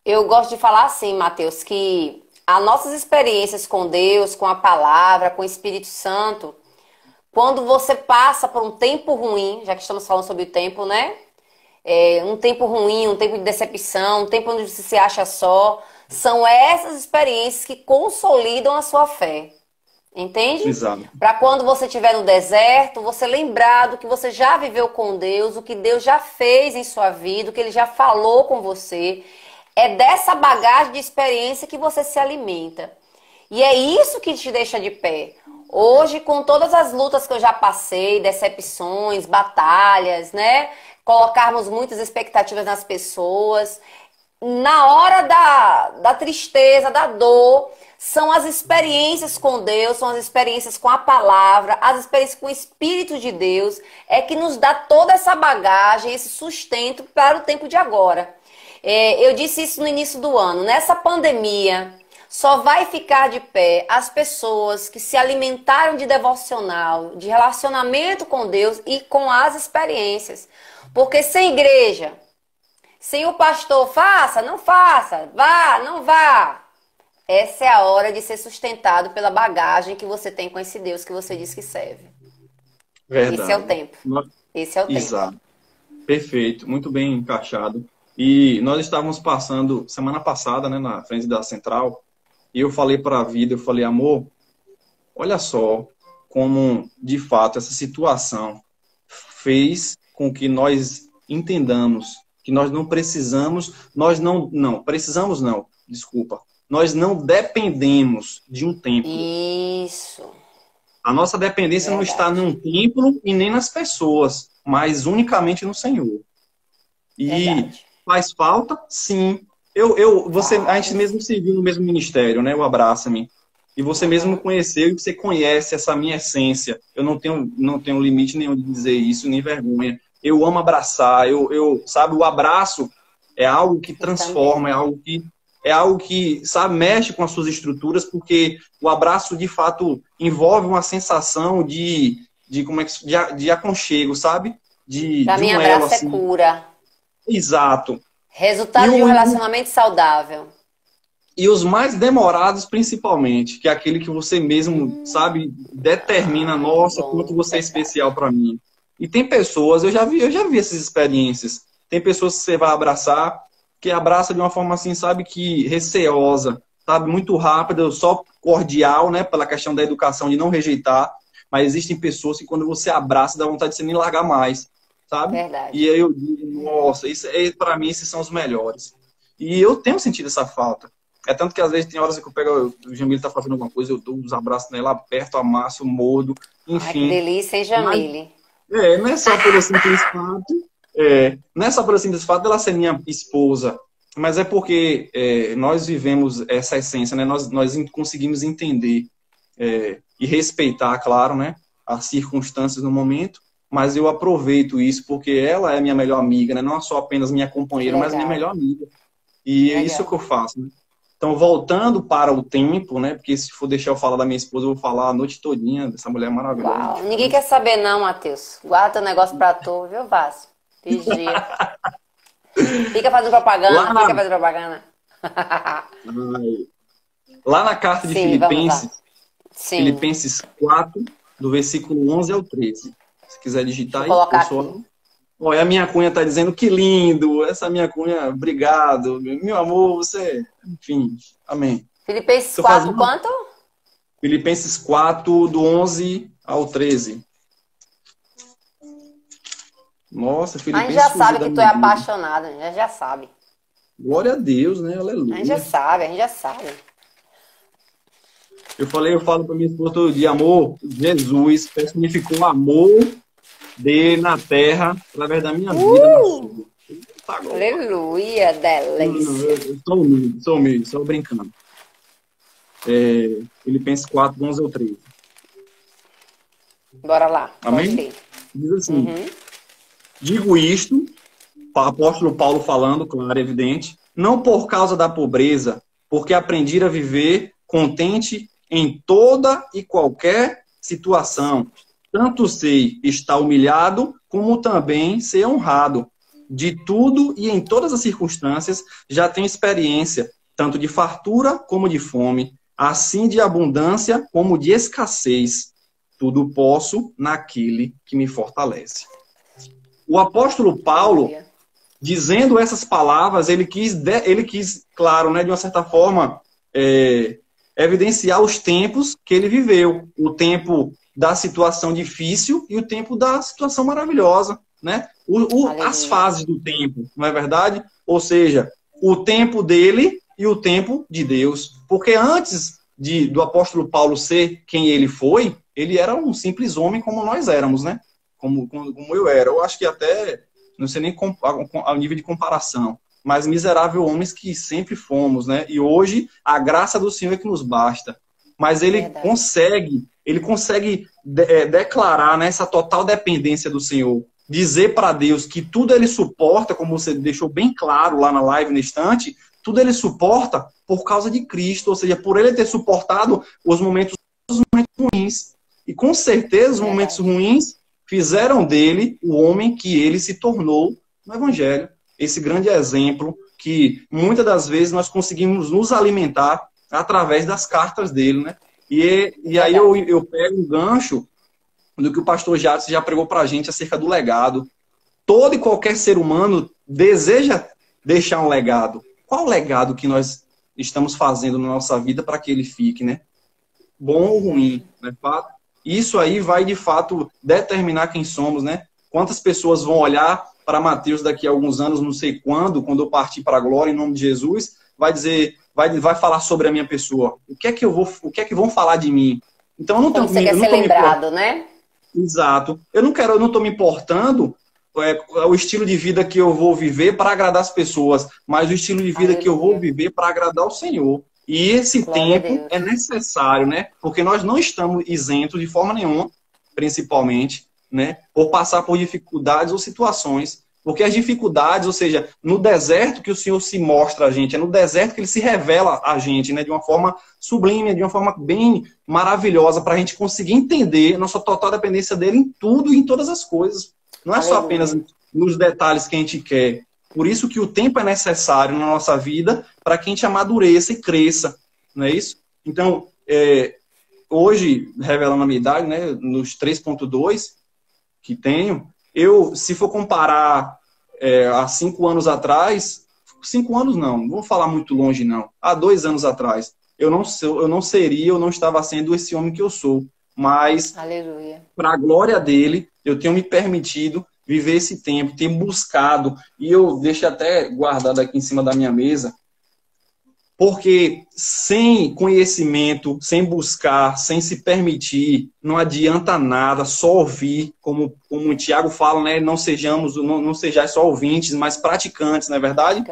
Eu gosto de falar assim, Mateus, que as nossas experiências com Deus, com a palavra, com o Espírito Santo, quando você passa por um tempo ruim, já que estamos falando sobre o tempo, né? Um tempo ruim, um tempo de decepção, um tempo onde você se acha só, são essas experiências que consolidam a sua fé. Entende? Exato. Para quando você estiver no deserto, você lembrar do que você já viveu com Deus, o que Deus já fez em sua vida, o que Ele já falou com você. É dessa bagagem de experiência que você se alimenta. E é isso que te deixa de pé. Hoje, com todas as lutas que eu já passei, decepções, batalhas, né? Colocarmos muitas expectativas nas pessoas. Na hora da tristeza, da dor, são as experiências com Deus, são as experiências com a palavra, as experiências com o Espírito de Deus, é que nos dá toda essa bagagem, esse sustento para o tempo de agora. Eu disse isso no início do ano. Nessa pandemia, só vai ficar de pé as pessoas que se alimentaram de devocional, de relacionamento com Deus e com as experiências. Porque sem igreja, sem o pastor, faça, não faça, vá, não vá. Essa é a hora de ser sustentado pela bagagem que você tem com esse Deus que você diz que serve. Verdade. Esse é o tempo. Esse é o tempo. Exato. Perfeito, muito bem encaixado. E nós estávamos passando semana passada, né, na frente da central, e eu falei para a vida, eu falei, amor, olha só como, de fato, essa situação fez com que nós entendamos que nós não precisamos, nós não dependemos de um templo. Isso. A nossa dependência não está num templo e nem nas pessoas, mas unicamente no Senhor. E faz falta? Sim. A gente mesmo serviu no mesmo ministério, né? O Abraça-me. E você mesmo conheceu e você conhece essa minha essência. Eu não tenho limite nenhum de dizer isso, nem vergonha. Eu amo abraçar. Sabe, o abraço é algo que transforma, é algo que, sabe, mexe com as suas estruturas, porque o abraço, de fato, envolve uma sensação de aconchego, sabe? Pra mim, abraço assim. É cura. Exato. Resultado de um relacionamento saudável. E os mais demorados, principalmente, que é aquele que você mesmo, sabe, determina, nossa, quanto você é especial para mim. E tem pessoas, eu já vi essas experiências. Tem pessoas que você vai abraçar, que abraça de uma forma assim, sabe, que receosa, sabe, muito rápida, só cordial, né, pela questão da educação, de não rejeitar. Mas existem pessoas que quando você abraça, dá vontade de você nem largar mais, sabe? Verdade. E aí eu digo, nossa, para mim, esses são os melhores. E eu tenho sentido essa falta. É tanto que às vezes tem horas que eu pego, o Jamile tá fazendo alguma coisa, eu dou uns abraços nela, aperto, amasso, mordo, enfim. Ai, que delícia, hein, Jamile? Não é só pelo simples fato, não é só pelo simples fato dela ser minha esposa, mas é porque nós vivemos essa essência, né? Nós conseguimos entender e respeitar, claro, né, as circunstâncias no momento, mas eu aproveito isso porque ela é minha melhor amiga, né? Não só apenas minha companheira, mas minha melhor amiga. E é isso que eu faço, né? Então, voltando para o tempo, né? Porque se for deixar eu falar da minha esposa, eu vou falar a noite todinha dessa mulher maravilhosa. Uau. Ninguém quer saber não, Matheus. Guarda teu negócio pra tu, viu, Vasco? Vigia. Fica fazendo propaganda, fica fazendo propaganda. Lá na carta de Filipenses 4, do versículo 11 ao 13. Se quiser digitar aí, colocar aqui. Olha, a minha cunha tá dizendo que lindo. Essa minha cunha, obrigado. Meu amor, você... Enfim, amém. Filipenses Tô 4, fazendo quanto? Filipenses 4, do 11 ao 13. Nossa, A gente Filipenses já fugiu sabe da que tu é minha vida. apaixonada, a gente já sabe. Glória a Deus, né? A gente já Aleluia. sabe, a gente já sabe. Eu falo para minha esposa todo dia, amor, Jesus personificou o amor dele na terra através da minha vida na sua. Tá, glória. Aleluia, Não, delícia. eu sou humilde, só brincando. Filipenses 4, 11 ao 13. Bora lá, pode Amém? ler. Diz assim, digo isto, o apóstolo Paulo falando, claro, evidente, não por causa da pobreza, porque aprendi a viver contente em toda e qualquer situação. Tanto sei estar humilhado, como também ser honrado. De tudo e em todas as circunstâncias, já tenho experiência, tanto de fartura como de fome, assim de abundância como de escassez. Tudo posso naquele que me fortalece. O apóstolo Paulo, Aleluia. dizendo essas palavras, ele quis, claro, né, de uma certa forma, evidenciar os tempos que ele viveu. O tempo da situação difícil e o tempo da situação maravilhosa, né? As Aleluia. fases do tempo, não é verdade? Ou seja, o tempo dele e o tempo de Deus. Porque antes do apóstolo Paulo ser quem ele foi, ele era um simples homem como nós éramos, né? Como eu era. Eu acho que até, não sei nem ao nível de comparação, mas miserável homens que sempre fomos, né? E hoje a graça do Senhor é que nos basta. Mas ele consegue declarar, né, essa total dependência do Senhor. Dizer para Deus que tudo ele suporta, como você deixou bem claro lá na live na estante, tudo ele suporta por causa de Cristo, ou seja, por ele ter suportado os momentos ruins. E com certeza os momentos ruins fizeram dele o homem que ele se tornou no Evangelho. Esse grande exemplo que muitas das vezes nós conseguimos nos alimentar através das cartas dele, né? E aí eu pego um gancho do que o pastor Jadson já pregou pra gente acerca do legado. Todo e qualquer ser humano deseja deixar um legado. Qual o legado que nós estamos fazendo na nossa vida para que ele fique, né? Bom ou ruim, né? Isso aí vai, de fato, determinar quem somos, né? Quantas pessoas vão olhar para Mateus daqui a alguns anos, não sei quando eu partir para a glória, em nome de Jesus, vai dizer, vai falar sobre a minha pessoa. O que é que vão falar de mim? Então, eu não Como você quer ser lembrado, né? Exato. Eu não estou me importando o estilo de vida que eu vou viver para agradar as pessoas, mas o estilo de vida que eu vou viver para agradar o Senhor. E esse tempo é necessário, né? Porque nós não estamos isentos de forma nenhuma, principalmente, né? Por passar por dificuldades ou situações. Porque as dificuldades, ou seja, no deserto que o Senhor se mostra a gente, é no deserto que ele se revela a gente, né? De uma forma sublime, de uma forma bem maravilhosa, para a gente conseguir entender nossa total dependência dele em tudo e em todas as coisas. Não é só apenas nos detalhes que a gente quer. Por isso que o tempo é necessário na nossa vida para que a gente amadureça e cresça, não é isso? Então, hoje, revelando a minha idade, né, nos 3.2 que tenho, se for comparar há 5 anos atrás, 5 anos não vou falar muito longe não, há 2 anos atrás, eu não estava sendo esse homem que eu sou, mas para a glória dele, eu tenho me permitido viver esse tempo, ter buscado, e eu deixo até guardado aqui em cima da minha mesa, porque sem conhecimento, sem buscar, sem se permitir, não adianta nada, só ouvir, como o Tiago fala, né? Não sejais só ouvintes, mas praticantes, não é verdade?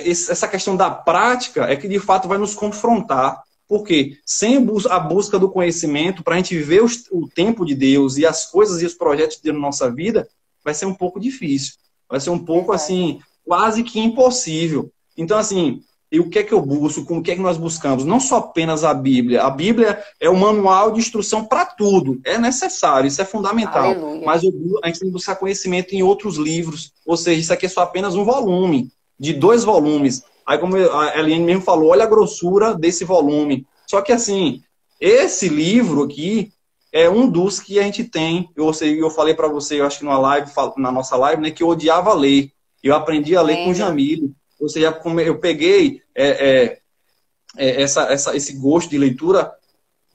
Essa questão da prática é que de fato vai nos confrontar. Porque sem a busca do conhecimento, para a gente viver o tempo de Deus e as coisas e os projetos de Deus na nossa vida, vai ser um pouco difícil. Vai ser um pouco, assim, quase que impossível. Então, assim, e o que é que eu busco? O que é que nós buscamos? Não só apenas a Bíblia. A Bíblia é um manual de instrução para tudo. É necessário, isso é fundamental. Aleluia. Mas a gente tem que buscar conhecimento em outros livros. Ou seja, isso aqui é só apenas um volume, de 2 volumes. Aí, como a Eliane mesmo falou, olha a grossura desse volume. Só que, assim, esse livro aqui é um dos que a gente tem. Eu falei para você, eu acho que na nossa live, né, que eu odiava ler. Eu aprendi a ler com o Jamile. Ou seja, como eu peguei esse gosto de leitura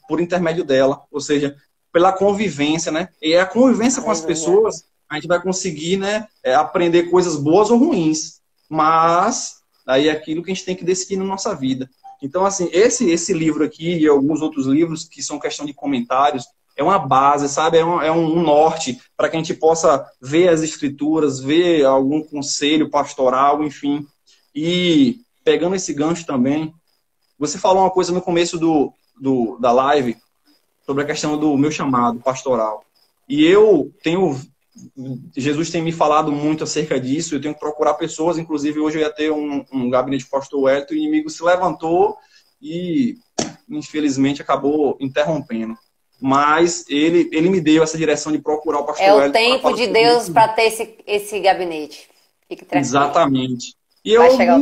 por intermédio dela. Ou seja, pela convivência, né? E a convivência com as pessoas, a gente vai conseguir, né, aprender coisas boas ou ruins. Mas aí é aquilo que a gente tem que decidir na nossa vida. Então, assim, esse livro aqui e alguns outros livros que são questão de comentários, é uma base, sabe? É um norte para que a gente possa ver as escrituras, ver algum conselho pastoral, enfim. E pegando esse gancho também, você falou uma coisa no começo da live sobre a questão do meu chamado pastoral. E Jesus tem me falado muito acerca disso, eu tenho que procurar pessoas, inclusive hoje eu ia ter um gabinete de pastor Wellington, e o inimigo se levantou e, infelizmente, acabou interrompendo. Mas ele me deu essa direção de procurar o pastor Wellington. É o tempo de Deus para ter esse gabinete. Fique tranquilo. Exatamente. E eu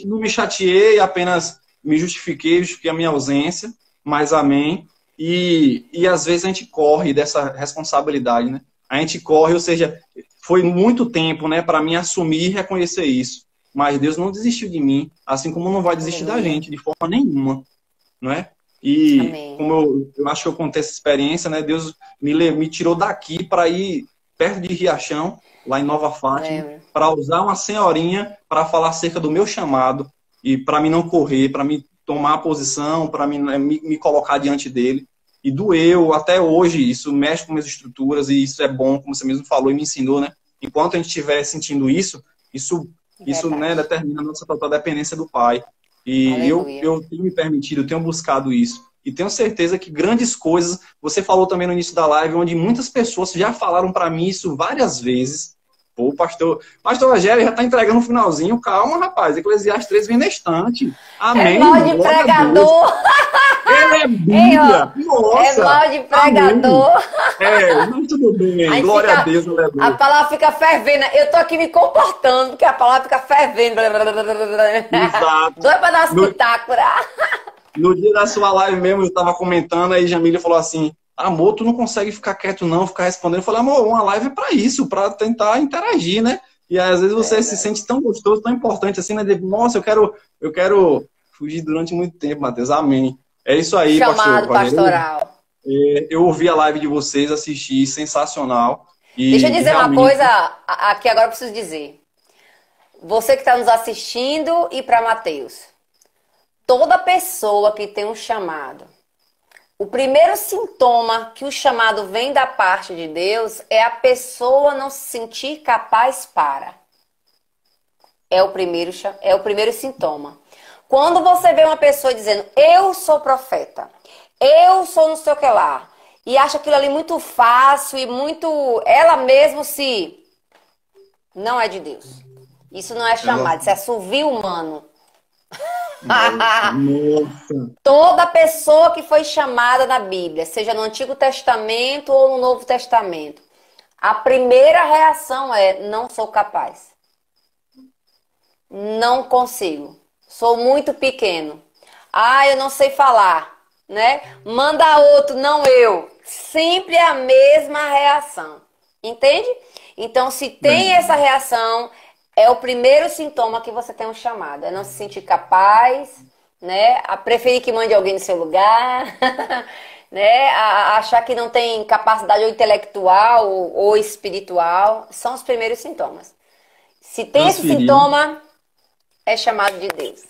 não me chateei, apenas me justifiquei a minha ausência, mas amém. E às vezes a gente corre dessa responsabilidade, né? A gente corre, ou seja, foi muito tempo, né, para mim assumir e reconhecer isso. Mas Deus não desistiu de mim, assim como não vai desistir da gente, de forma nenhuma, não é? E amém. Como eu acho que eu contei essa experiência, né, Deus me tirou daqui para ir perto de Riachão, lá em Nova Fátima, para usar uma senhorinha para falar acerca do meu chamado e para mim não correr, para mim tomar a posição, para mim me colocar diante dele. E doeu até hoje, isso mexe com minhas estruturas e isso é bom, como você mesmo falou e me ensinou, né? Enquanto a gente estiver sentindo isso, né, determina a nossa total dependência do Pai. E eu tenho me permitido, eu tenho buscado isso. E tenho certeza que grandes coisas, você falou também no início da live, onde muitas pessoas já falaram para mim isso várias vezes. Pô, o pastor Rogério já está entregando no finalzinho. Calma, rapaz. Eclesiastes 3 vem na estante. Amém. É mal de pregador. Ele é Bíblia. Nossa. É mal de pregador. Mas tudo bem. Glória a Deus. Aleluia. A palavra fica fervendo. Eu tô aqui me comportando, porque a palavra fica fervendo. Exato. Doido para dar umas pitácoras. No dia da sua live mesmo, eu estava comentando, aí Jamília falou assim: amor, tu não consegue ficar quieto não, ficar respondendo. Eu falei, amor, uma live é pra isso, pra tentar interagir, né? E aí, às vezes você se sente tão gostoso, tão importante assim, né? Nossa, eu quero fugir durante muito tempo, Matheus. Amém. É isso aí, chamado pastoral. Eu ouvi a live de vocês, assisti, sensacional. Deixa eu dizer realmente uma coisa, aqui agora eu preciso dizer. Você que está nos assistindo e para Matheus. Toda pessoa que tem um chamado, o primeiro sintoma que o chamado vem da parte de Deus é a pessoa não se sentir capaz para. É o primeiro sintoma. Quando você vê uma pessoa dizendo, eu sou profeta, eu sou não sei o que lá, e acha aquilo ali muito fácil e muito... Ela mesmo se... Não é de Deus. Isso não é chamado, isso é assovio humano. Nossa. Toda pessoa que foi chamada na Bíblia, seja no Antigo Testamento ou no Novo Testamento, a primeira reação é: não sou capaz, não consigo, sou muito pequeno, eu não sei falar, né? Manda outro, não eu. Sempre a mesma reação, entende? Então, se tem essa reação, é o primeiro sintoma que você tem um chamado. É não se sentir capaz, né? A preferir que mande alguém no seu lugar, né? A achar que não tem capacidade ou intelectual ou espiritual. São os primeiros sintomas. Se tem esse sintoma, é chamado de Deus.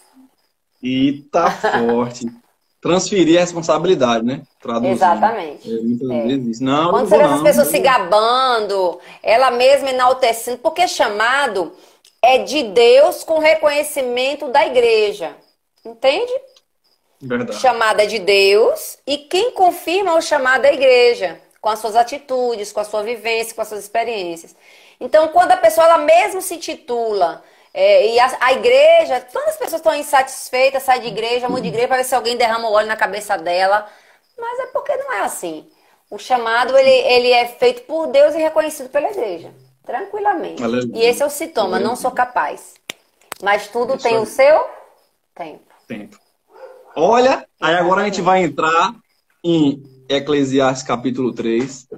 Eita, forte. Transferir a responsabilidade, né? Traduzindo. Exatamente. Muitas vezes. Não, quando você vê essas pessoas se gabando, ela mesma enaltecendo, porque chamado é de Deus com reconhecimento da igreja. Entende? Verdade. O chamado é de Deus e quem confirma o chamado é a igreja, com as suas atitudes, com a sua vivência, com as suas experiências. Então, quando a pessoa ela mesmo se titula, e a igreja, todas as pessoas estão insatisfeitas, saem de igreja, muda de igreja para ver se alguém derrama o óleo na cabeça dela. Mas é porque não é assim. O chamado, ele é feito por Deus e reconhecido pela igreja. Tranquilamente. Aleluia. E esse é o sintoma, não sou capaz. Mas tudo tem o seu tempo. Olha, aí agora a gente vai entrar em Eclesiastes capítulo 3.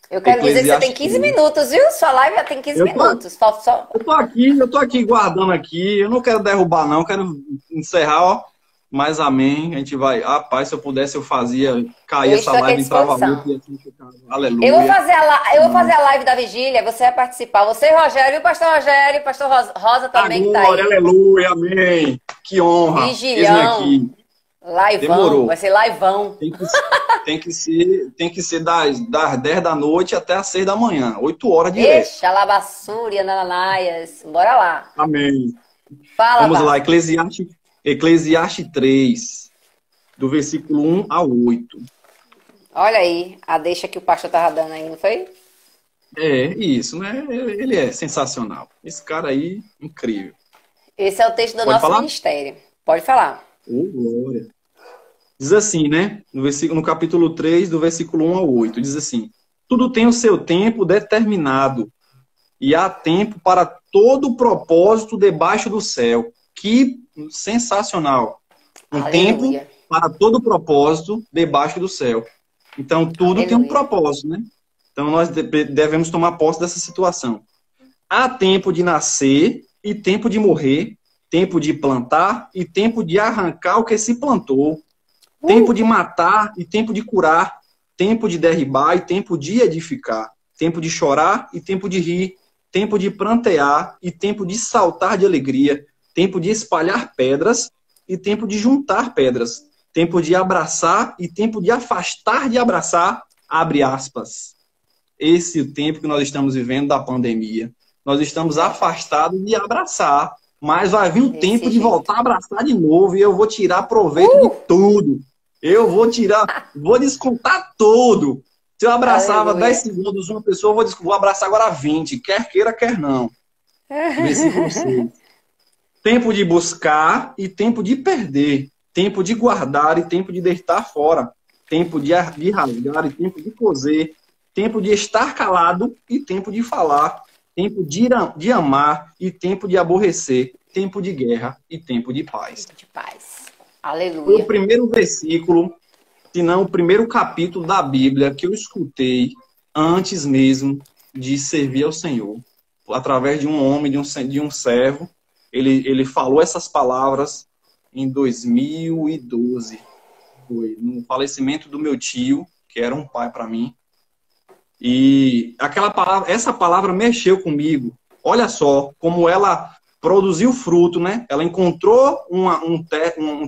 Eu quero dizer que você tem 15 minutos, viu? Sua live já tem 15 minutos. Falta só... Eu tô aqui guardando aqui. Eu não quero derrubar, não. Eu quero encerrar, ó. Mas amém. A gente vai. Rapaz, se eu pudesse, eu fazia. Cair essa live em trava-luta e assim ficar. Aleluia. Eu vou fazer a live da vigília. Você vai participar. Você, Rogério, e o pastor Rogério, e o pastor Rosa também que tá aí. Aleluia, amém. Que honra. Vigilhão. Liveão. Demorou. Vai ser liveão. Tem que ser das 10 da noite até as 6 da manhã. 8 horas de direto. Deixa, Alabassúria, Nananaias. Bora lá. Amém. Fala, vamos lá, Eclesiastes 3, do versículo 1 ao 8. Olha aí, a deixa que o pastor tava dando aí, não foi? Isso, né? Ele é sensacional. Esse cara aí, incrível. Esse é o texto do nosso ministério. Pode falar. Glória. Diz assim, né? No capítulo 3, do versículo 1 ao 8, diz assim: tudo tem o seu tempo determinado, e há tempo para todo propósito debaixo do céu. Que sensacional! Tempo para todo propósito debaixo do céu. Então, tudo tem um propósito, né? Então, nós devemos tomar posse dessa situação. Há tempo de nascer e tempo de morrer, tempo de plantar e tempo de arrancar o que se plantou, tempo de matar e tempo de curar, tempo de derribar e tempo de edificar, tempo de chorar e tempo de rir, tempo de prantear e tempo de saltar de alegria, tempo de espalhar pedras e tempo de juntar pedras, tempo de abraçar e tempo de afastar de abraçar, abre aspas. Esse é o tempo que nós estamos vivendo da pandemia. Nós estamos afastados de abraçar, mas vai vir um tempo de voltar a abraçar de novo e eu vou tirar proveito de tudo. Eu vou descontar tudo. Se eu abraçava 10 segundos uma pessoa, vou abraçar agora 20, quer queira, quer não. Versículo 6. Tempo de buscar e tempo de perder. Tempo de guardar e tempo de deitar fora. Tempo de rasgar e tempo de coser. Tempo de estar calado e tempo de falar. Tempo de amar e tempo de aborrecer. Tempo de guerra e tempo de paz. Tempo de paz. Aleluia. Foi o primeiro versículo, se não o primeiro capítulo da Bíblia que eu escutei antes mesmo de servir ao Senhor. Através de um homem, de um servo. Ele falou essas palavras em 2012. Foi no falecimento do meu tio, que era um pai para mim. E essa palavra mexeu comigo. Olha só como ela produziu fruto, né? Ela encontrou um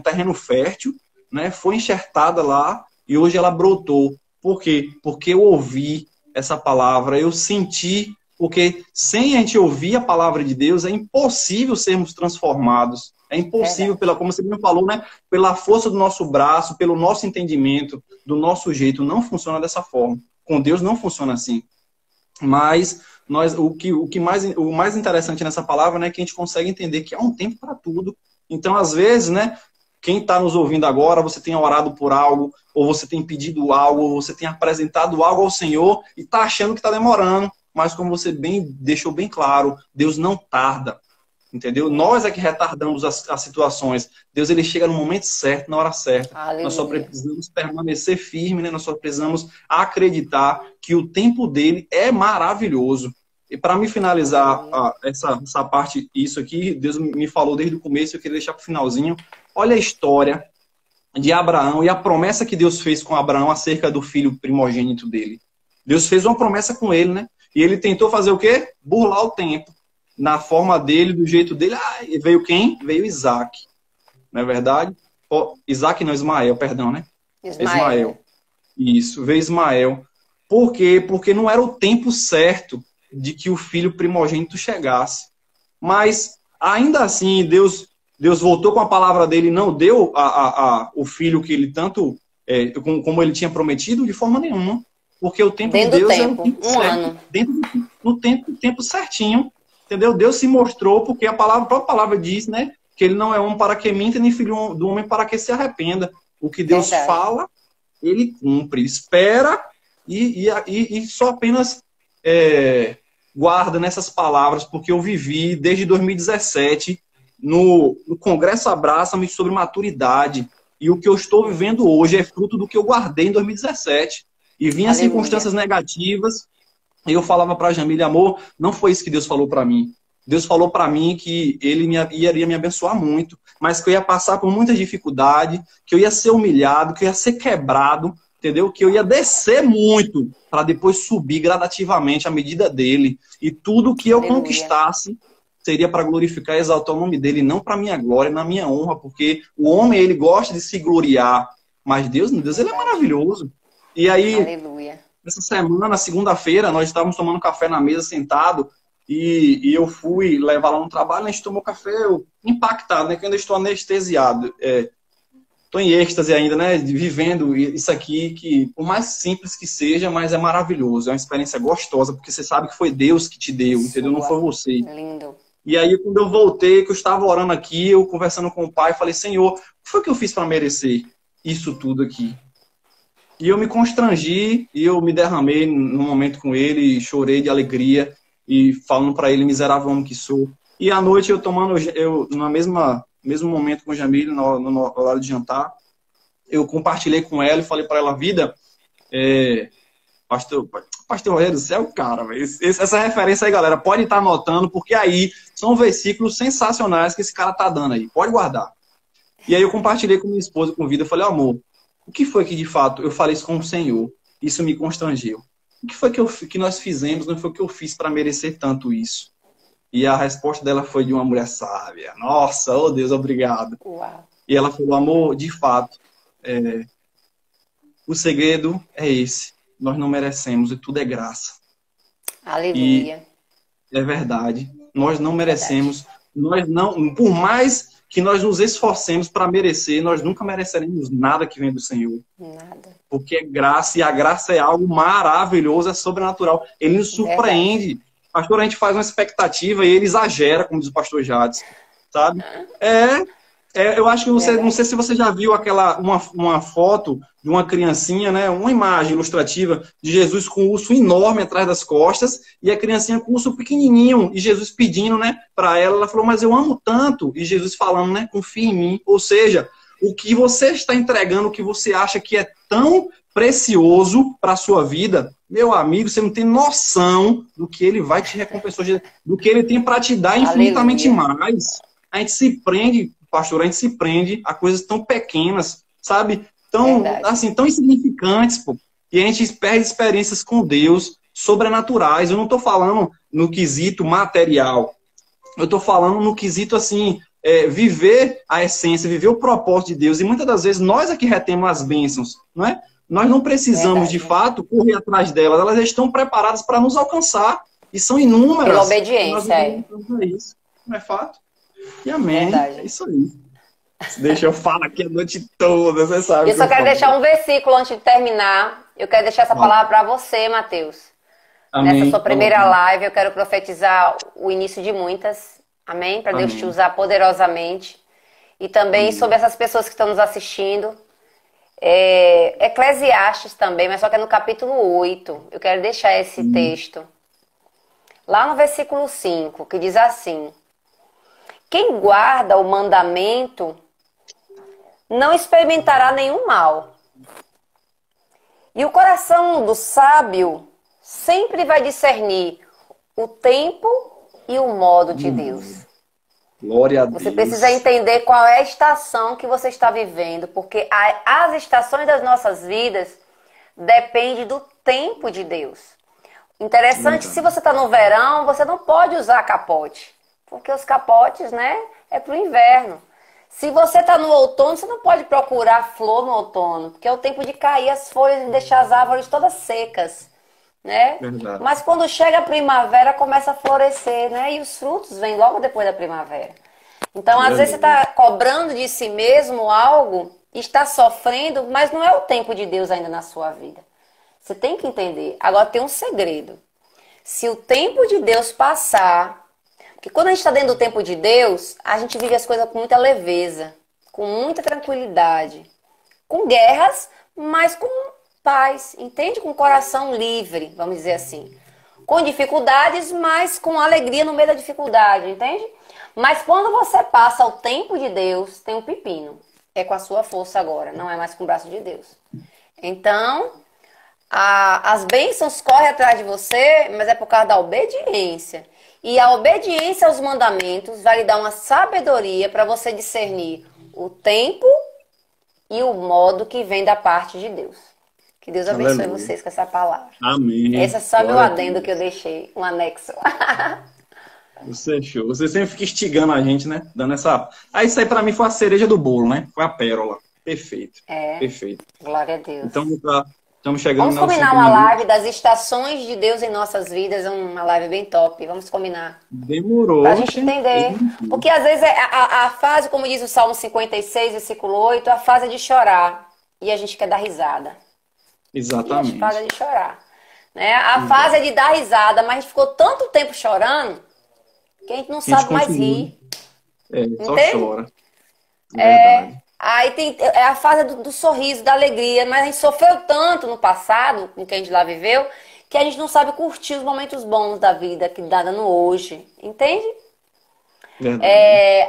terreno fértil, né? Foi enxertada lá e hoje ela brotou. Por quê? Porque eu ouvi essa palavra, eu senti. Porque sem a gente ouvir a palavra de Deus, é impossível sermos transformados. É impossível, como você me falou, né? Pela força do nosso braço, pelo nosso entendimento, do nosso jeito. Não funciona dessa forma. Com Deus não funciona assim. Mas o mais interessante nessa palavra, né, é que a gente consegue entender que há um tempo para tudo. Então, às vezes, né, quem está nos ouvindo agora, você tem orado por algo, ou você tem pedido algo, ou você tem apresentado algo ao Senhor e está achando que está demorando. Mas como você deixou bem claro, Deus não tarda, entendeu? Nós é que retardamos as situações. Deus, ele chega no momento certo, na hora certa. Aleluia. Nós só precisamos permanecer firme, né? Nós só precisamos acreditar que o tempo dele é maravilhoso. E para me finalizar essa parte, isso aqui, Deus me falou desde o começo, eu queria deixar para o finalzinho. Olha a história de Abraão e a promessa que Deus fez com Abraão acerca do filho primogênito dele. Deus fez uma promessa com ele, né? E ele tentou fazer o quê? Burlar o tempo. Na forma dele, do jeito dele. E veio quem? Veio Isaac. Não é verdade? Isaac não, Ismael, perdão, né? Ismael. Isso, veio Ismael. Por quê? Porque não era o tempo certo de que o filho primogênito chegasse. Mas, ainda assim, Deus voltou com a palavra dele e não deu o filho que ele tanto, como ele tinha prometido, de forma nenhuma. Porque o tempo de Deus é um tempo certo. No tempo certinho. Entendeu? Deus se mostrou porque a própria palavra diz, né? Que ele não é homem para que minta, nem filho do homem para que se arrependa. O que Deus fala, ele cumpre. Espera e só apenas guarda nessas palavras, porque eu vivi desde 2017 no Congresso Abraça-me sobre maturidade. E o que eu estou vivendo hoje é fruto do que eu guardei em 2017. E vinha circunstâncias negativas, e eu falava para a Jamile, amor, não foi isso que Deus falou para mim. Deus falou para mim que Ele iria me abençoar muito, mas que eu ia passar por muita dificuldade, que eu ia ser humilhado, que eu ia ser quebrado, entendeu? Que eu ia descer muito para depois subir gradativamente à medida dele. E tudo que eu conquistasse seria para glorificar e exaltar o nome dele, não para minha glória, na minha honra, porque o homem, ele gosta de se gloriar, mas Deus, ele é maravilhoso. E aí, essa semana, segunda-feira, nós estávamos tomando café na mesa, sentado, e eu fui levar lá no trabalho, a gente tomou café, eu, impactado, né, que eu ainda estou anestesiado, estou em êxtase ainda, né, vivendo isso aqui, que por mais simples que seja, mas é maravilhoso, é uma experiência gostosa, porque você sabe que foi Deus que te deu, entendeu? Não foi você. Lindo. E aí, quando eu voltei, que eu estava orando aqui, eu conversando com o pai, falei, Senhor, o que foi que eu fiz para merecer isso tudo aqui? E eu me constrangi, e eu me derramei num momento com ele, chorei de alegria, e falando para ele, miserável homem que sou. E à noite, eu no mesmo momento com o Jamile, no horário de jantar, eu compartilhei com ela e falei para ela, vida, Pastor Rogério do céu, cara, essa referência aí, galera, pode estar anotando, porque aí são versículos sensacionais que esse cara tá dando aí, pode guardar. E aí eu compartilhei com minha esposa, com vida, eu falei, amor, o que foi que de fato eu falei isso com o Senhor? Isso me constrangeu. O que foi que nós fizemos, não foi o que eu fiz para merecer tanto isso? E a resposta dela foi de uma mulher sábia. Nossa, oh Deus, obrigado. Uau. E ela falou, amor, de fato, o segredo é esse. Nós não merecemos e tudo é graça. Aleluia. E é verdade. Nós não merecemos. Nós não, por mais que nós nos esforcemos para merecer, nós nunca mereceremos nada que vem do Senhor. Nada. Porque é graça, e a graça é algo maravilhoso, é sobrenatural. Ele nos surpreende. Pastor, a gente faz uma expectativa e ele exagera, como diz o pastor Jades. Sabe? Eu acho que você, não sei se você já viu uma foto de uma criancinha, né? Uma imagem ilustrativa de Jesus com um urso enorme atrás das costas e a criancinha com um urso pequenininho e Jesus pedindo, né, para ela. Ela falou, mas eu amo tanto. E Jesus falando, né, confia em mim. Ou seja, o que você está entregando, o que você acha que é tão precioso para a sua vida, meu amigo, você não tem noção do que ele vai te recompensar, do que ele tem para te dar infinitamente mais. A gente se prende, pastor, a gente se prende a coisas tão pequenas, sabe? Tão insignificantes, pô. E a gente perde experiências com Deus sobrenaturais. Eu não estou falando no quesito material. Eu estou falando no quesito, assim, viver a essência, viver o propósito de Deus. E muitas das vezes nós é que retemos as bênçãos, não é? Nós não precisamos, de fato, correr atrás delas. Elas estão preparadas para nos alcançar. E são inúmeras. Pela obediência, isso. Não é fato? E amém. É isso aí. Deixa eu falar aqui a noite toda, você sabe. Eu só quero deixar um versículo antes de terminar. Eu quero deixar essa palavra para você, Mateus. Amém. Nessa sua primeira live, eu quero profetizar o início de muitas. Amém? Para Deus te usar poderosamente. E também sobre essas pessoas que estão nos assistindo. Eclesiastes também, mas só que é no capítulo 8. Eu quero deixar esse texto. Lá no versículo 5, que diz assim: quem guarda o mandamento não experimentará nenhum mal. E o coração do sábio sempre vai discernir o tempo e o modo de Deus. Glória a Deus. Você precisa entender qual é a estação que você está vivendo, porque as estações das nossas vidas dependem do tempo de Deus. Interessante, se você está no verão, você não pode usar capote, porque os capotes, né, é para o inverno. Se você está no outono, você não pode procurar flor no outono, porque é o tempo de cair as folhas e deixar as árvores todas secas, né? Verdade. Mas quando chega a primavera, começa a florescer, né? E os frutos vêm logo depois da primavera. Então, às vezes você está cobrando de si mesmo algo, está sofrendo, mas não é o tempo de Deus ainda na sua vida. Você tem que entender. Agora tem um segredo. Se o tempo de Deus passar, porque quando a gente está dentro do tempo de Deus, a gente vive as coisas com muita leveza, com muita tranquilidade, com guerras, mas com paz, entende? Com o coração livre, vamos dizer assim. Com dificuldades, mas com alegria no meio da dificuldade, entende? Mas quando você passa o tempo de Deus, tem um pepino. é com a sua força agora, não é mais com o braço de Deus. Então, as bênçãos correm atrás de você, mas é por causa da obediência. E a obediência aos mandamentos vai lhe dar uma sabedoria para você discernir o tempo e o modo que vem da parte de Deus. Que Deus abençoe vocês com essa palavra. Amém. Esse é só meu adendo que eu deixei, um anexo. Você é show. Você sempre fica instigando a gente, né? Dando essa... Aí isso aí pra mim foi a cereja do bolo, né? Foi a pérola. Perfeito. Perfeito. Glória a Deus. Então, estamos chegando... Vamos combinar uma live das estações de Deus em nossas vidas. Uma live bem top. Vamos combinar. Demorou. Pra gente entender. Porque às vezes a fase, como diz o Salmo 56, versículo 8, a fase é de chorar. E a gente quer dar risada. Exatamente. A fase é de chorar. Né? A fase é de dar risada, mas a gente ficou tanto tempo chorando que a gente não sabe mais rir. Só chora. Aí tem a fase do sorriso, da alegria, mas a gente sofreu tanto no passado, com quem a gente lá viveu, que a gente não sabe curtir os momentos bons da vida que dá no hoje. Entende?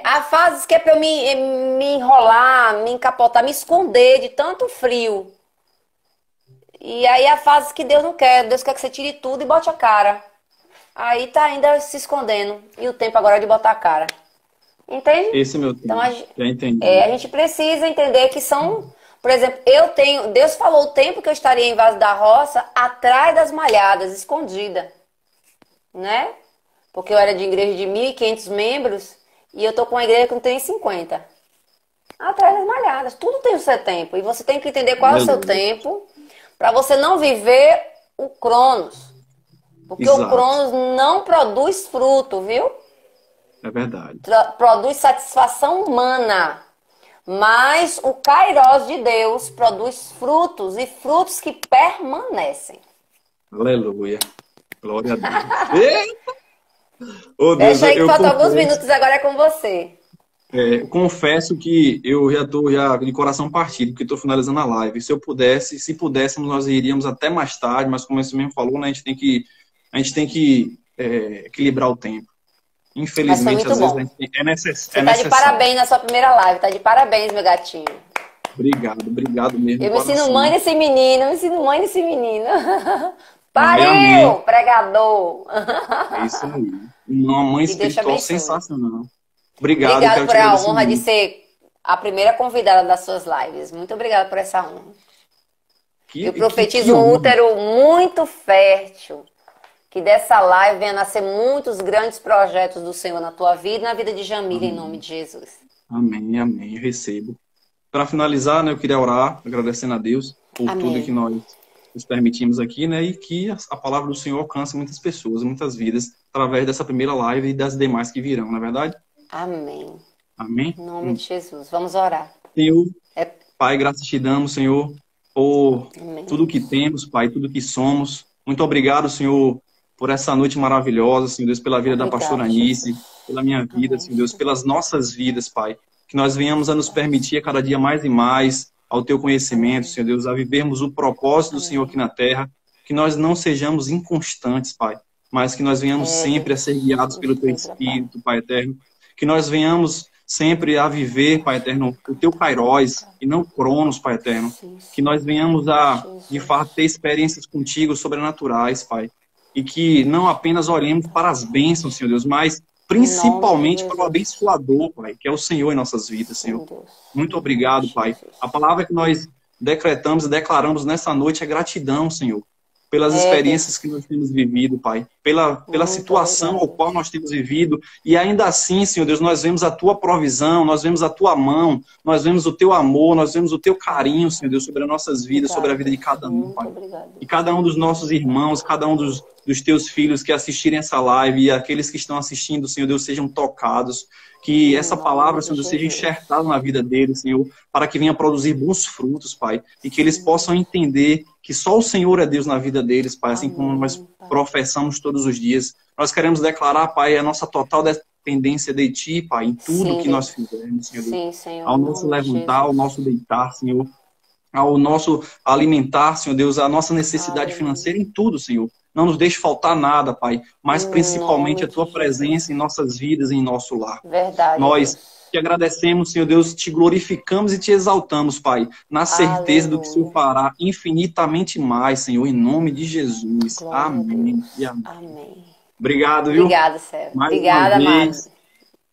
Há fases que é pra eu me enrolar, me encapotar, me esconder de tanto frio. E aí há fases que Deus não quer. Deus quer que você tire tudo e bote a cara. Aí tá ainda se escondendo. E o tempo agora é de botar a cara. Entende? Esse é meu tempo. Então, Já entendi. A gente precisa entender que são... Por exemplo, Deus falou o tempo que eu estaria em Vaso da Roça atrás das malhadas, escondida. Né? Porque eu era de igreja de 1.500 membros e eu tô com uma igreja que não tem 50. Atrás das malhadas. Tudo tem o seu tempo. E você tem que entender qual é o seu tempo para você não viver o Cronos. Porque o Cronos não produz fruto, viu? É verdade. Produz satisfação humana. Mas o Kairos de Deus produz frutos e frutos que permanecem. Aleluia. Glória a Deus. Eita! Oh, Deus, deixa aí que faltam alguns minutos, agora é com você. Confesso que eu já estou de coração partido, porque estou finalizando a live. Se pudéssemos, nós iríamos até mais tarde, mas como você mesmo falou, né, a gente tem que equilibrar o tempo. Infelizmente, às vezes é necessário. Você está de parabéns na sua primeira live, está de parabéns, meu gatinho. Obrigado mesmo. Eu me ensino mãe nesse menino, Pariu, pregador. É isso aí. Uma mãe espiritual sensacional. Obrigado por a honra de ser a primeira convidada das suas lives. Muito obrigada por essa honra. Eu profetizo um útero muito fértil. Que dessa live venha nascer muitos grandes projetos do Senhor na tua vida e na vida de Jamila, em nome de Jesus. Amém. Eu recebo. Para finalizar, né, eu queria orar, agradecendo a Deus por tudo que nós nos permitimos aqui, né, e que a palavra do Senhor alcance muitas pessoas, muitas vidas, através dessa primeira live e das demais que virão, não é verdade? Amém. Amém? Em nome de Jesus. Vamos orar. Senhor, Pai, graças te damos, Senhor, por tudo que temos, Pai, tudo que somos. Muito obrigado, Senhor, por essa noite maravilhosa, Senhor Deus, pela vida da pastora Anice, pela minha vida, Senhor Deus, pelas nossas vidas, Pai. Que nós venhamos a nos permitir a cada dia mais e mais ao Teu conhecimento, Senhor Deus, a vivermos o propósito do Senhor aqui na terra. Que nós não sejamos inconstantes, Pai, mas que nós venhamos sempre a ser guiados pelo Teu Espírito, Pai eterno. Que nós venhamos sempre a viver, Pai eterno, o Teu Kairos e não Cronos, Pai eterno. Que nós venhamos a, de fato, ter experiências contigo sobrenaturais, Pai. E que não apenas olhemos para as bênçãos, Senhor Deus, mas principalmente para o abençoador, Pai, que é o Senhor em nossas vidas, Senhor. Muito obrigado, Pai. A palavra que nós decretamos e declaramos nessa noite é gratidão, Senhor, pelas experiências que nós temos vivido, Pai, pela situação ao qual nós temos vivido, e ainda assim, Senhor Deus, nós vemos a Tua provisão, nós vemos a Tua mão, nós vemos o Teu amor, nós vemos o Teu carinho, Senhor Deus, sobre as nossas vidas, sobre a vida de cada um, Pai. E cada um dos nossos irmãos, cada um dos Teus filhos que assistirem essa live e aqueles que estão assistindo, Senhor Deus, sejam tocados, que essa palavra, Senhor Deus, seja enxertada na vida deles, Senhor, para que venha produzir bons frutos, Pai, e que eles possam entender que só o Senhor é Deus na vida deles, Pai, assim como nós professamos todos os dias. Nós queremos declarar, Pai, a nossa total dependência de Ti, Pai, em tudo que nós fizermos, Senhor Deus. Senhor, ao nosso levantar, ao nosso deitar, Senhor, ao nosso alimentar, Senhor Deus, a nossa necessidade financeira, em tudo, Senhor. Não nos deixe faltar nada, Pai, mas principalmente a Tua presença em nossas vidas e em nosso lar. Verdade. Nós Te agradecemos, Senhor Deus, te glorificamos e te exaltamos, Pai, na certeza do que o Senhor fará infinitamente mais, Senhor, em nome de Jesus. Glória Amém. a Deus. Amém. Amém. Obrigado, viu? Obrigada, Sérgio. Mais Obrigada, uma amado. vez.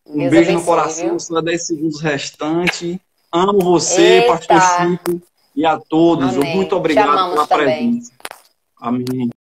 Um Deus beijo abençoe, no coração, viu? só 10 segundos restantes. Amo você, Eita. Pastor Chico, e a todos. Amém. Muito Te obrigado amamos pela também. presença. Amém.